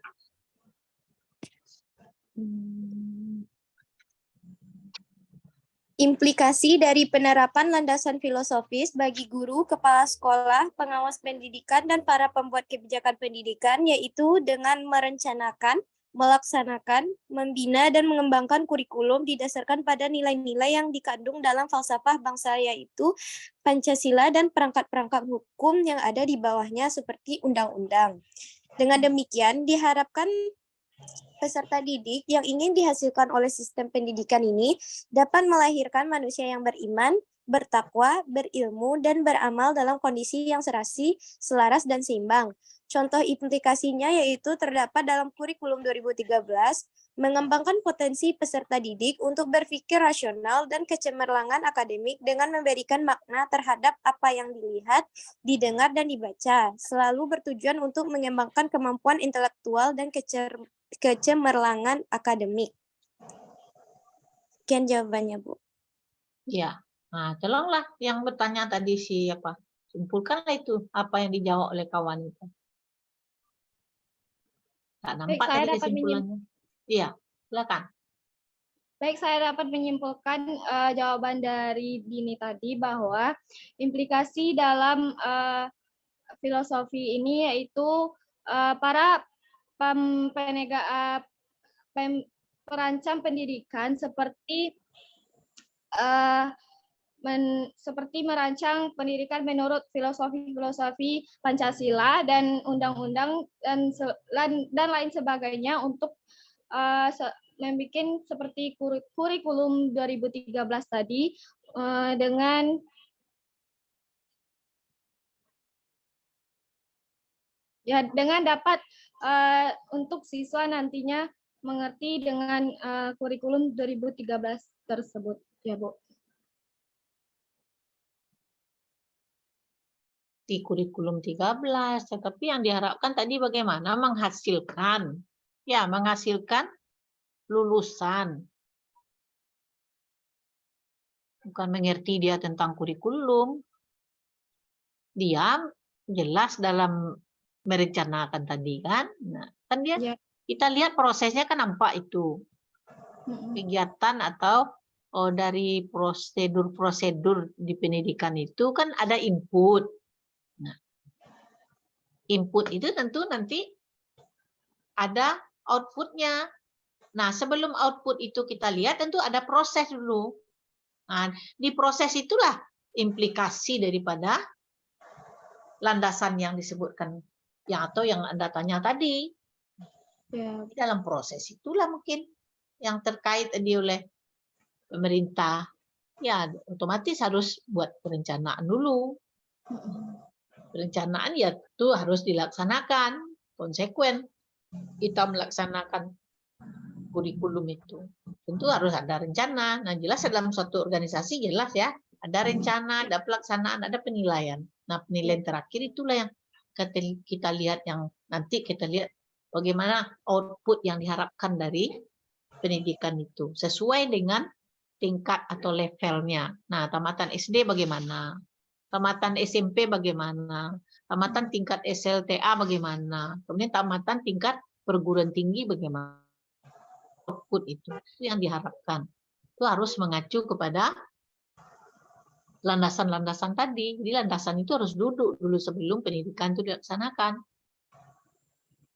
Implikasi dari penerapan landasan filosofis bagi guru, kepala sekolah, pengawas pendidikan, dan para pembuat kebijakan pendidikan, yaitu dengan merencanakan, melaksanakan, membina, dan mengembangkan kurikulum didasarkan pada nilai-nilai yang dikandung dalam falsafah bangsa, yaitu Pancasila dan perangkat-perangkat hukum yang ada di bawahnya seperti undang-undang. Dengan demikian, diharapkan peserta didik yang ingin dihasilkan oleh sistem pendidikan ini dapat melahirkan manusia yang beriman, bertakwa, berilmu, dan beramal dalam kondisi yang serasi, selaras, dan seimbang. Contoh implikasinya yaitu terdapat dalam kurikulum 2013, mengembangkan potensi peserta didik untuk berpikir rasional dan kecemerlangan akademik dengan memberikan makna terhadap apa yang dilihat, didengar, dan dibaca, selalu bertujuan untuk mengembangkan kemampuan intelektual dan kecemerlangan akademik. Sekian jawabannya, Bu. Ya, nah tolonglah yang bertanya tadi siapa? Simpulkanlah itu apa yang dijawab oleh kawan itu. Tak nampak saya tadi dapat kesimpulannya. Iya, silakan. Baik, saya dapat menyimpulkan jawaban dari Dini tadi bahwa implikasi dalam filosofi ini yaitu para perancang pendidikan seperti merancang pendidikan menurut filosofi Pancasila dan undang-undang dan lain sebagainya untuk membuat seperti kurikulum 2013 tadi dengan dapat untuk siswa nantinya mengerti dengan kurikulum 2013 tersebut, ya Bu. Di kurikulum 13, tetapi yang diharapkan tadi bagaimana menghasilkan, ya menghasilkan lulusan. Bukan mengerti dia tentang kurikulum. Dia jelas dalam merencanakan tadi kan. Nah, kan dia kita lihat prosesnya kan nampak itu. Kegiatan atau dari prosedur-prosedur di pendidikan itu kan ada input. Nah, input itu tentu nanti ada outputnya. Nah, sebelum output itu kita lihat tentu ada proses dulu. Nah, di proses itulah implikasi daripada landasan yang disebutkan atau yang Anda tanya tadi. Ya. Dalam proses itulah mungkin yang terkait oleh pemerintah. Ya, otomatis harus buat perencanaan dulu. Perencanaan ya itu harus dilaksanakan konsekuen. Kita melaksanakan kurikulum itu tentu harus ada rencana. Nah, jelas dalam suatu organisasi jelas ya ada rencana, ada pelaksanaan, ada penilaian. Nah, penilaian terakhir itulah yang kita lihat, yang nanti kita lihat bagaimana output yang diharapkan dari pendidikan itu sesuai dengan tingkat atau levelnya. Nah, tamatan SD bagaimana? Tamatan SMP bagaimana? Tamatan tingkat SLTA bagaimana? Kemudian tamatan tingkat perguruan tinggi bagaimana? Output itu yang diharapkan. Itu harus mengacu kepada landasan-landasan tadi. Jadi landasan itu harus duduk dulu sebelum pendidikan itu dilaksanakan.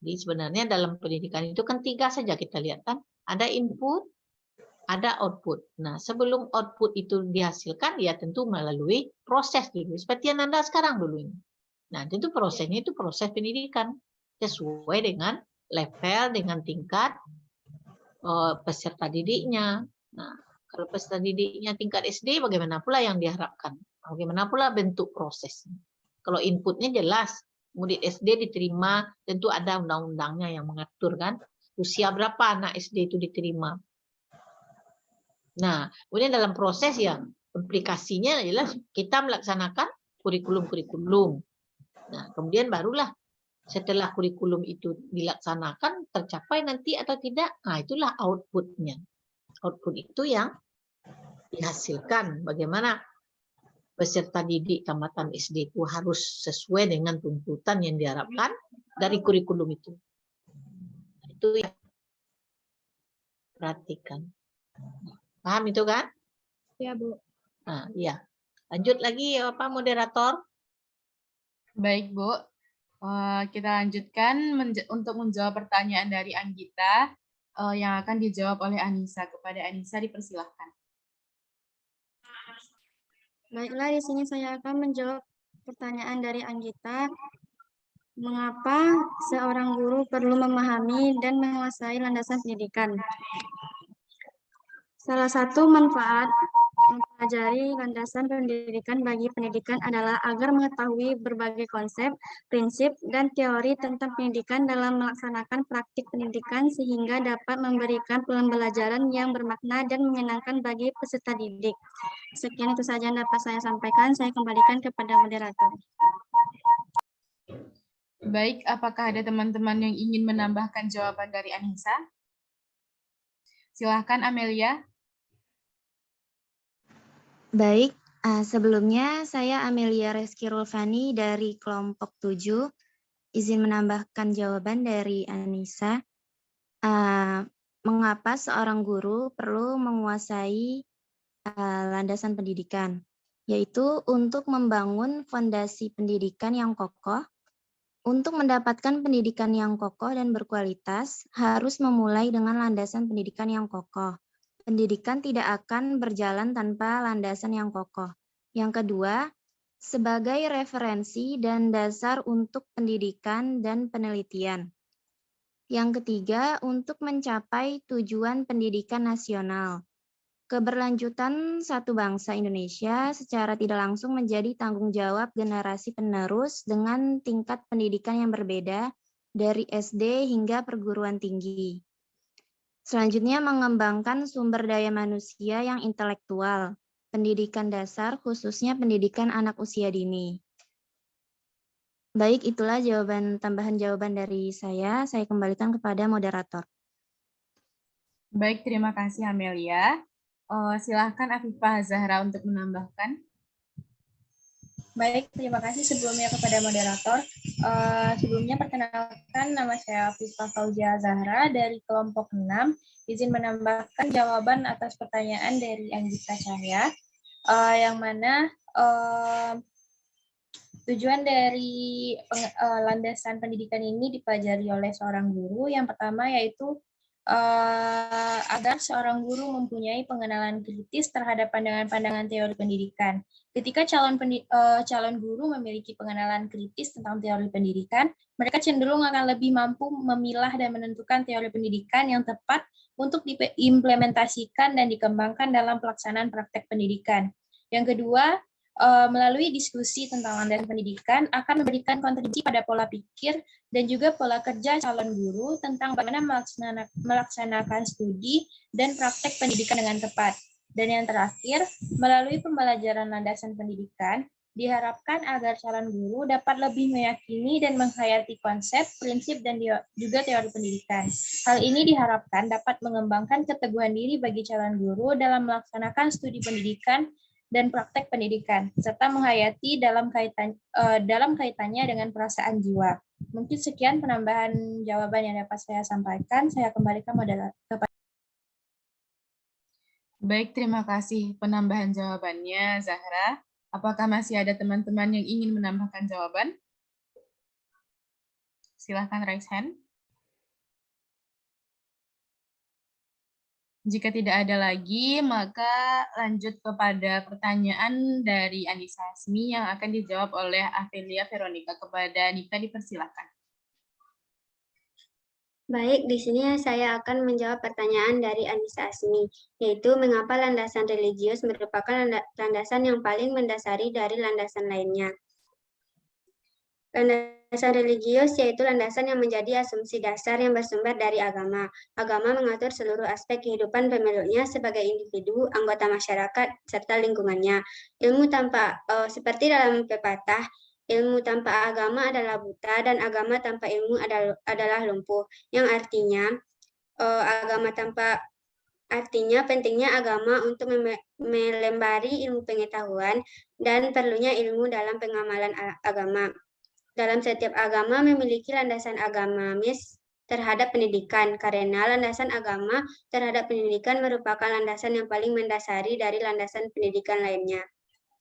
Jadi sebenarnya dalam pendidikan itu kan 3 saja kita lihat kan. Ada input, ada output. Nah, sebelum output itu dihasilkan, ya tentu melalui proses dulu. Seperti yang Anda sekarang dulu ini. Nah, tentu prosesnya itu proses pendidikan. Sesuai dengan level, dengan tingkat peserta didiknya. Nah, kalau peserta didiknya tingkat SD, bagaimana pula yang diharapkan? Bagaimana pula bentuk prosesnya? Kalau inputnya jelas, murid SD diterima, tentu ada undang-undangnya yang mengatur kan. Usia berapa anak SD itu diterima? Nah, kemudian dalam proses yang implikasinya adalah kita melaksanakan kurikulum-kurikulum. Nah, kemudian barulah setelah kurikulum itu dilaksanakan, tercapai nanti atau tidak, nah itulah outputnya. Output itu yang dihasilkan. Bagaimana peserta didik tamatan SD itu harus sesuai dengan tuntutan yang diharapkan dari kurikulum itu. Itu yang perhatikan. Paham itu kan? Ya, Bu. Nah, iya. Lanjut lagi Pak moderator. Baik, Bu. Kita lanjutkan untuk menjawab pertanyaan dari Anggita yang akan dijawab oleh Anissa. Kepada Anissa dipersilahkan. Baiklah, di sini saya akan menjawab pertanyaan dari Anggita. Mengapa seorang guru perlu memahami dan menguasai landasan pendidikan? Salah satu manfaat mempelajari landasan pendidikan bagi pendidikan adalah agar mengetahui berbagai konsep, prinsip, dan teori tentang pendidikan dalam melaksanakan praktik pendidikan sehingga dapat memberikan pembelajaran yang bermakna dan menyenangkan bagi peserta didik. Sekian itu saja yang dapat saya sampaikan. Saya kembalikan kepada moderator. Baik, apakah ada teman-teman yang ingin menambahkan jawaban dari Anissa? Silahkan Amelia. Baik, sebelumnya saya Amelia Reski Rulfani dari kelompok 7. Izin menambahkan jawaban dari Anissa. Mengapa seorang guru perlu menguasai landasan pendidikan? Yaitu untuk membangun fondasi pendidikan yang kokoh. Untuk mendapatkan pendidikan yang kokoh dan berkualitas, harus memulai dengan landasan pendidikan yang kokoh. Pendidikan tidak akan berjalan tanpa landasan yang kokoh. Yang kedua, sebagai referensi dan dasar untuk pendidikan dan penelitian. Yang ketiga, untuk mencapai tujuan pendidikan nasional. Keberlanjutan satu bangsa Indonesia secara tidak langsung menjadi tanggung jawab generasi penerus dengan tingkat pendidikan yang berbeda dari SD hingga perguruan tinggi. Selanjutnya, mengembangkan sumber daya manusia yang intelektual, pendidikan dasar, khususnya pendidikan anak usia dini. Baik, itulah tambahan jawaban dari saya. Saya kembalikan kepada moderator. Baik, terima kasih Amelia. Silahkan Afifah Zahra untuk menambahkan. Baik, terima kasih sebelumnya kepada moderator. Sebelumnya perkenalkan, nama saya Afifah Fauzia Zahra dari kelompok 6. Izin menambahkan jawaban atas pertanyaan dari Anggita Cahya, yang mana tujuan dari landasan pendidikan ini dipelajari oleh seorang guru. Yang pertama yaitu agar seorang guru mempunyai pengenalan kritis terhadap pandangan-pandangan teori pendidikan. Ketika calon guru memiliki pengenalan kritis tentang teori pendidikan, mereka cenderung akan lebih mampu memilah dan menentukan teori pendidikan yang tepat untuk diimplementasikan dan dikembangkan dalam pelaksanaan praktek pendidikan. Yang kedua, melalui diskusi tentang landasan pendidikan akan memberikan kontribusi pada pola pikir dan juga pola kerja calon guru tentang bagaimana melaksanakan studi dan praktek pendidikan dengan tepat. Dan yang terakhir, melalui pembelajaran landasan pendidikan, diharapkan agar calon guru dapat lebih meyakini dan menghayati konsep, prinsip, dan juga teori pendidikan. Hal ini diharapkan dapat mengembangkan keteguhan diri bagi calon guru dalam melaksanakan studi pendidikan dan praktek pendidikan, serta menghayati dalam kaitannya dengan perasaan jiwa. Mungkin sekian penambahan jawaban yang dapat saya sampaikan. Saya kembalikan kepada. Baik, terima kasih penambahan jawabannya, Zahra. Apakah masih ada teman-teman yang ingin menambahkan jawaban? Silahkan raise hand. Jika tidak ada lagi, maka lanjut kepada pertanyaan dari Anissa Asmi yang akan dijawab oleh Amelia Veronica. Kepada Nika dipersilakan. Baik, di sini saya akan menjawab pertanyaan dari Anissa Asmi, yaitu mengapa landasan religius merupakan landasan yang paling mendasari dari landasan lainnya. Landasan religius yaitu landasan yang menjadi asumsi dasar yang bersumber dari agama. Agama mengatur seluruh aspek kehidupan pemeluknya sebagai individu, anggota masyarakat, serta lingkungannya. Ilmu tanpa, seperti dalam pepatah, ilmu tanpa agama adalah buta dan agama tanpa ilmu adalah lumpuh. Yang artinya pentingnya agama untuk melembari ilmu pengetahuan dan perlunya ilmu dalam pengamalan agama. Dalam setiap agama memiliki landasan agamamis terhadap pendidikan, karena landasan agama terhadap pendidikan merupakan landasan yang paling mendasari dari landasan pendidikan lainnya.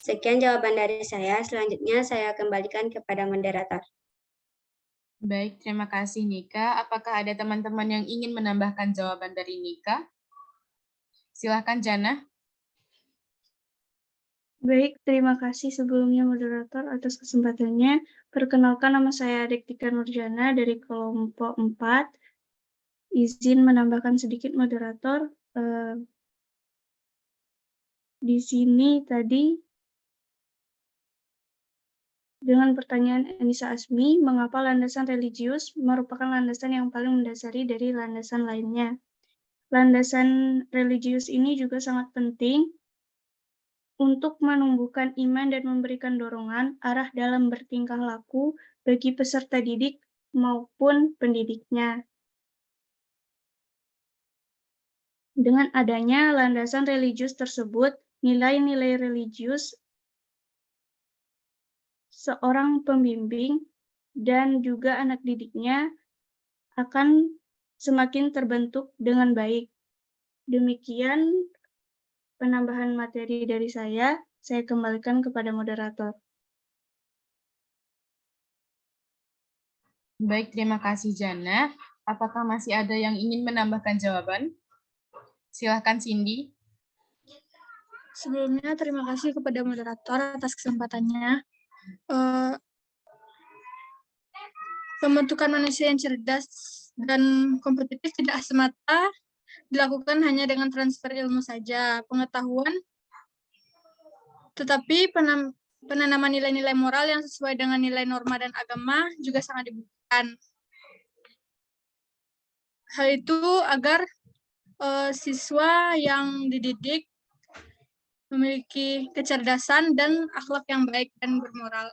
Sekian jawaban dari saya, selanjutnya saya kembalikan kepada moderator. Baik, terima kasih Nika. Apakah ada teman-teman yang ingin menambahkan jawaban dari Nika? Silakan Jana. Baik, terima kasih sebelumnya moderator atas kesempatannya. Perkenalkan, nama saya Rektika Nurjana dari kelompok 4. Izin menambahkan sedikit moderator. Di sini tadi dengan pertanyaan Enisa Asmi, mengapa landasan religius merupakan landasan yang paling mendasari dari landasan lainnya? Landasan religius ini juga sangat penting untuk menumbuhkan iman dan memberikan dorongan arah dalam bertingkah laku bagi peserta didik maupun pendidiknya. Dengan adanya landasan religius tersebut, nilai-nilai religius seorang pembimbing dan juga anak didiknya akan semakin terbentuk dengan baik. Demikian penambahan materi dari saya kembalikan kepada moderator. Baik, terima kasih Jana. Apakah masih ada yang ingin menambahkan jawaban? Silakan Cindy. Sebelumnya terima kasih kepada moderator atas kesempatannya. Pembentukan manusia yang cerdas dan kompetitif tidak semata dilakukan hanya dengan transfer ilmu saja, pengetahuan, tetapi penanaman nilai-nilai moral yang sesuai dengan nilai norma dan agama juga sangat dibutuhkan. Hal itu agar siswa yang dididik memiliki kecerdasan dan akhlak yang baik dan bermoral.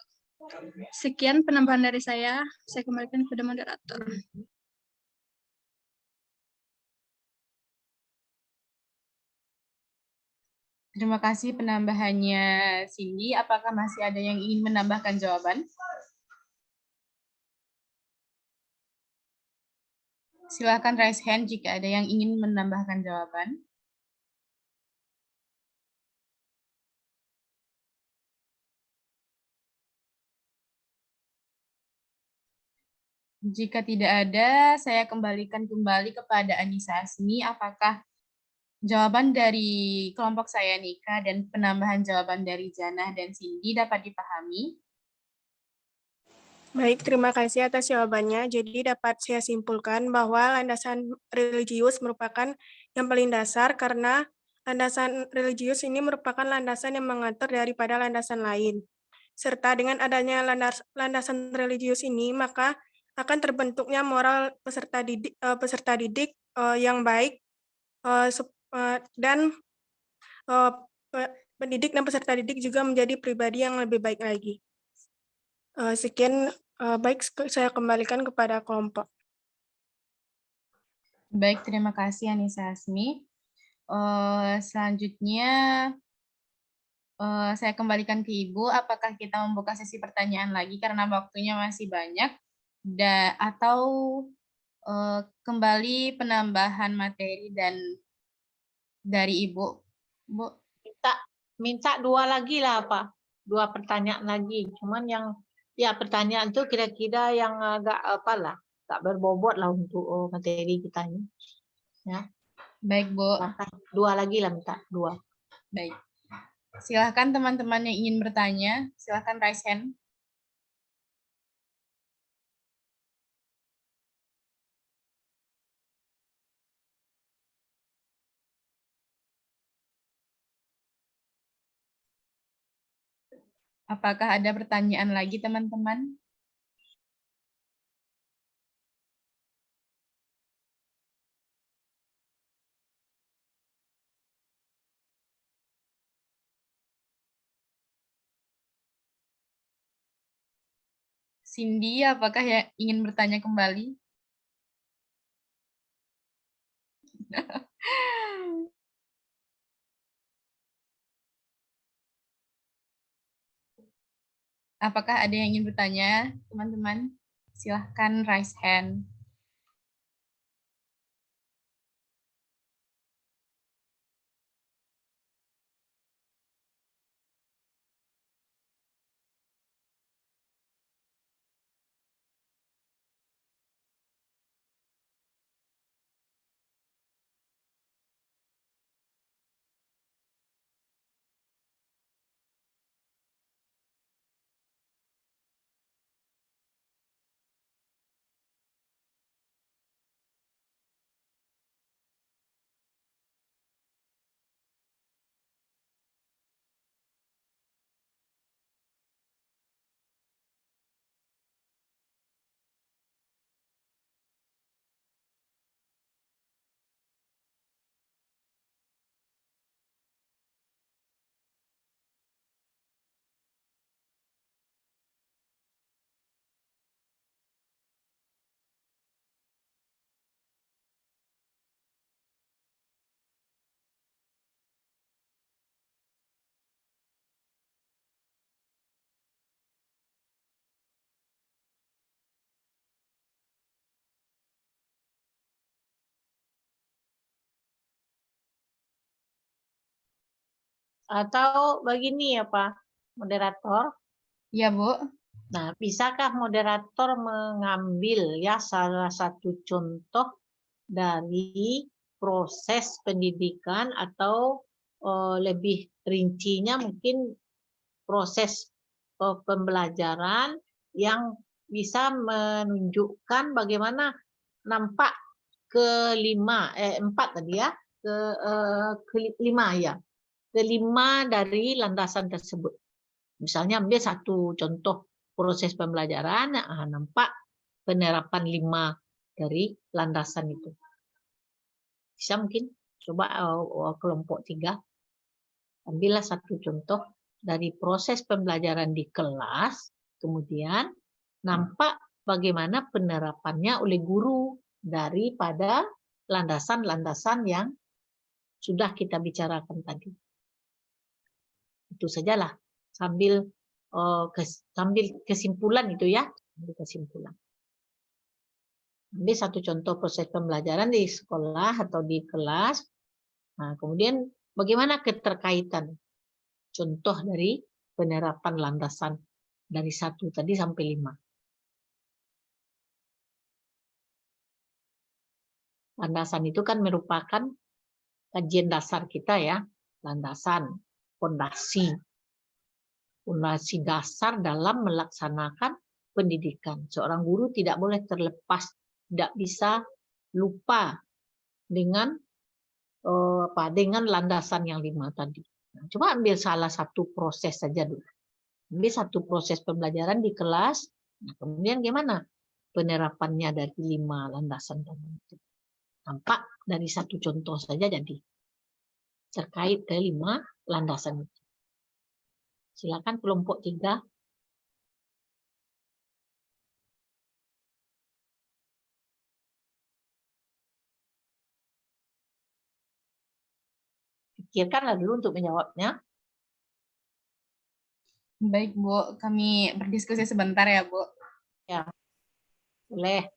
Sekian penambahan dari saya kembalikan kepada moderator. Terima kasih penambahannya Cindy. Apakah masih ada yang ingin menambahkan jawaban? Silakan raise hand jika ada yang ingin menambahkan jawaban. Jika tidak ada, saya kembalikan kembali kepada Anissa Asmi. Apakah jawaban dari kelompok saya Nika dan penambahan jawaban dari Jana dan Cindy dapat dipahami? Baik, terima kasih atas jawabannya. Jadi dapat saya simpulkan bahwa landasan religius merupakan yang paling dasar karena landasan religius ini merupakan landasan yang mengatur daripada landasan lain. Serta dengan adanya landasan religius ini, maka akan terbentuknya moral peserta didik yang baik dan pendidik dan peserta didik juga menjadi pribadi yang lebih baik lagi. Sekian, baik, saya kembalikan kepada kelompok. Baik, terima kasih Anissa Asmi. Selanjutnya saya kembalikan ke Ibu. Apakah kita membuka sesi pertanyaan lagi karena waktunya masih banyak, atau kembali penambahan materi dan dari Ibu? Bu? Minta dua lagi lah, Pak. Dua pertanyaan lagi. Cuman yang pertanyaan tuh kira-kira yang agak agak berbobot lah untuk materi kita ini. Ya. Baik, Bu. Dua lagi lah, minta dua. Baik. Silahkan teman-teman yang ingin bertanya, silahkan raise hand. Apakah ada pertanyaan lagi, teman-teman? Cindy, apakah ingin bertanya kembali? Apakah ada yang ingin bertanya, teman-teman? Silahkan raise hand. Atau begini ya Pak moderator. Ya, Bu. Nah, bisakah moderator mengambil ya salah satu contoh dari proses pendidikan atau lebih rincinya mungkin proses pembelajaran yang bisa menunjukkan bagaimana nampak empat tadi ya, kelima ya, kelima dari landasan tersebut. Misalnya ambil satu contoh proses pembelajaran, nampak penerapan 5 dari landasan itu. Bisa mungkin coba kelompok 3, ambillah satu contoh dari proses pembelajaran di kelas, kemudian nampak bagaimana penerapannya oleh guru daripada landasan-landasan yang sudah kita bicarakan tadi. Itu sajalah sambil kesimpulan itu ya, kesimpulan. Ambil satu contoh proses pembelajaran di sekolah atau di kelas. Nah, kemudian bagaimana keterkaitan contoh dari penerapan landasan dari 1 tadi sampai 5. Landasan itu kan merupakan kajian dasar kita ya, landasan, fondasi dasar dalam melaksanakan pendidikan. Seorang guru tidak boleh terlepas, tidak bisa lupa dengan dengan landasan yang 5 tadi. Nah, coba ambil salah satu proses saja dulu. Ambil satu proses pembelajaran di kelas, nah, kemudian gimana penerapannya dari 5 landasan tadi. Tampak dari satu contoh saja jadi terkait ke 5 landasan itu. Silakan kelompok 3. Pikirkanlah dulu untuk menjawabnya. Baik, Bu. Kami berdiskusi sebentar ya, Bu. Ya, boleh.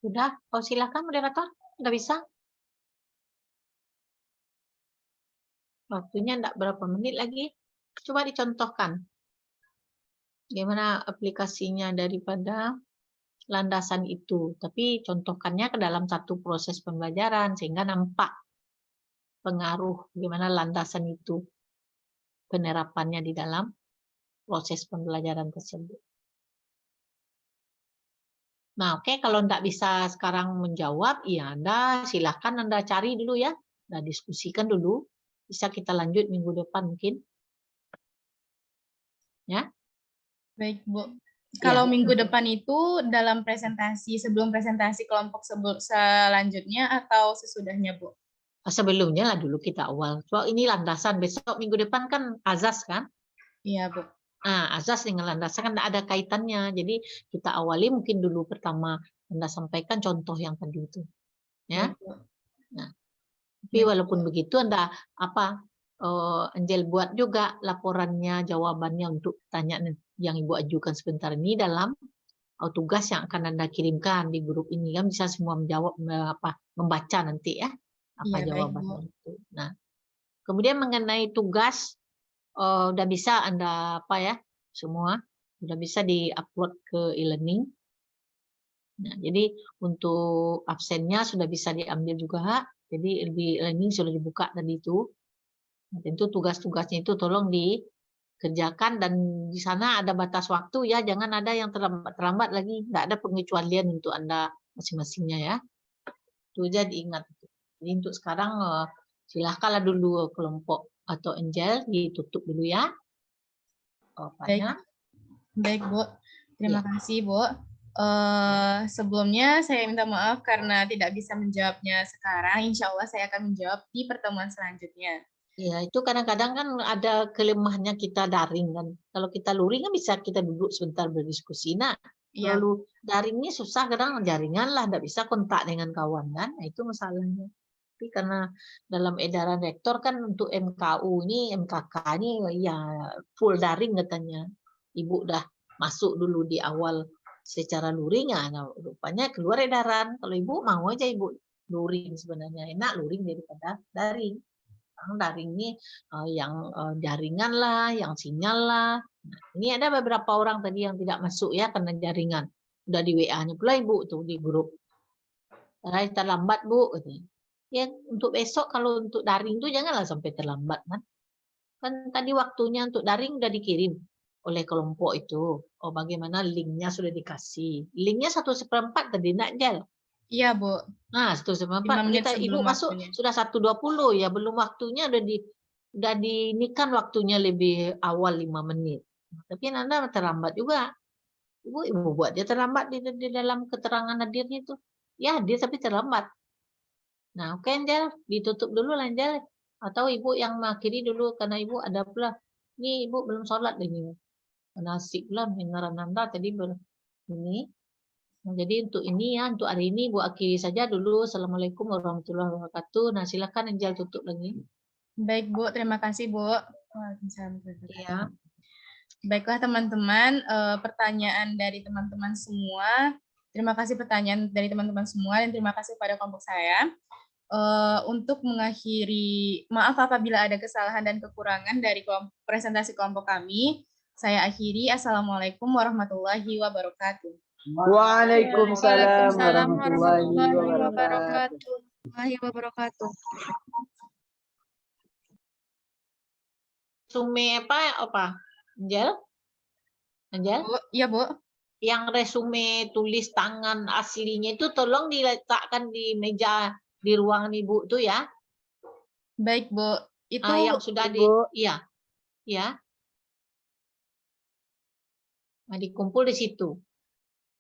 Sudah? Oh, silakan moderator. Udah bisa? Waktunya enggak berapa menit lagi. Coba dicontohkan. Gimana aplikasinya daripada landasan itu. Tapi contohkannya ke dalam satu proses pembelajaran sehingga nampak pengaruh gimana landasan itu penerapannya di dalam proses pembelajaran tersebut. Nah, oke, kalau enggak bisa sekarang menjawab, ya Anda silahkan Anda cari dulu ya. Anda diskusikan dulu. Bisa kita lanjut minggu depan mungkin. Ya. Baik, Bu. Kalau minggu depan itu dalam presentasi, sebelum presentasi kelompok selanjutnya atau sesudahnya, Bu? Sebelumnya lah dulu kita awal. So, ini landasan, besok minggu depan kan azas kan? Iya, Bu. Nah, azas dengan landasan kan ada kaitannya. Jadi kita awali mungkin dulu pertama Anda sampaikan contoh yang tadi itu. Ya. Nah, tapi walaupun begitu Anda Angel buat juga laporannya, jawabannya untuk pertanyaan yang Ibu ajukan sebentar ini dalam tugas yang akan Anda kirimkan di grup ini, kan bisa semua menjawab membaca nanti ya apa jawabannya itu. Nah, kemudian mengenai tugas udah bisa Anda semua udah bisa diupload ke e-learning. Nah, jadi untuk absennya sudah bisa diambil juga. Jadi di e-learning sudah dibuka tadi itu. Tentu tugas-tugasnya itu tolong dikerjakan dan di sana ada batas waktu ya, jangan ada yang terlambat lagi, nggak ada pengecualian untuk Anda masing-masingnya ya. Itu aja diingat. Jadi untuk sekarang silahkanlah dulu kelompok atau Angel ditutup dulu ya. Baik, Bu. Terima kasih, Bu. Sebelumnya saya minta maaf karena tidak bisa menjawabnya sekarang. Insya Allah saya akan menjawab di pertemuan selanjutnya. Ya, itu kadang-kadang kan ada kelemahannya kita daring kan. Kalau kita luring kan bisa kita duduk sebentar berdiskusi. Nah, kalau daringnya susah, kadang jaringan lah, tidak bisa kontak dengan kawan kan. Nah, itu masalahnya. Tapi karena dalam edaran rektor kan untuk MKU ini, MKK ini ya full daring katanya. Ibu udah masuk dulu di awal secara luring, nah rupanya keluar edaran. Kalau Ibu mau aja Ibu luring sebenarnya, enak luring daripada daring. Daring ini yang jaringan lah, yang sinyal lah. Nah, ini ada beberapa orang tadi yang tidak masuk ya karena jaringan. Udah di WA-nya pula Ibu tuh di grup. Karena terlambat Bu. Ya untuk besok kalau untuk daring tuh janganlah sampai terlambat kan. Kan tadi waktunya untuk daring udah dikirim oleh kelompok itu. Oh bagaimana linknya sudah dikasih. Linknya 1/4 tadi nak Jel. Iya, Bu. Nah, 1/4 kita Ibu masuk sudah 1:20 ya, belum waktunya udah dinikan waktunya lebih awal 5 menit. Tapi Anda terlambat juga. Ibu buat dia terlambat di dalam keterangan hadirnya itu. Ya, dia tapi terlambat. Nah, oke Angel, ditutup dulu lah Angel. Atau Ibu yang mengakhiri dulu karena Ibu ada pula. Ini Ibu belum sholat ini. Karena asik pula mendengar Anda tadi ini. Nah, jadi untuk ini ya, untuk hari ini Bu akhiri saja dulu. Assalamualaikum warahmatullahi wabarakatuh. Nah, silakan Angel tutup lagi. Baik, Bu. Terima kasih, Bu. Ya. Baiklah, teman-teman. Pertanyaan dari teman-teman semua. Terima kasih pertanyaan dari teman-teman semua dan terima kasih pada kelompok saya. Untuk mengakhiri, maaf apabila ada kesalahan dan kekurangan dari presentasi kelompok kami. Saya akhiri. Assalamualaikum warahmatullahi wabarakatuh. Waalaikumsalam warahmatullahi wabarakatuh. Resume apa? Angel? Iya, Bu. Yang resume tulis tangan aslinya itu tolong diletakkan di meja di ruangan Ibu tuh ya. Baik, Bu. Itu yang sudah iya. Ya. Nah, dikumpul di situ.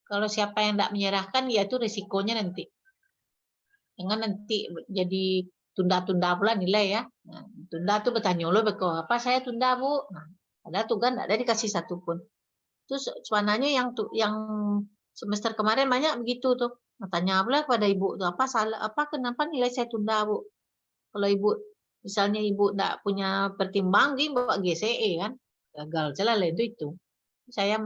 Kalau siapa yang tidak menyerahkan, ya itu risikonya nanti. Jangan nanti jadi tunda-tunda pula nilai ya. Nah, tunda tuh bertanya lo apa saya tunda Bu. Nah, ada tuh kan ada dikasih satu pun. Terus suananya yang semester kemarin banyak begitu tuh. Nah, tanya pula kepada Ibu tuh kenapa nilai saya tunda Bu. Kalau Ibu misalnya Ibu tidak punya pertimbangan, Ibu GCE kan. Gagal jelas itu. Saya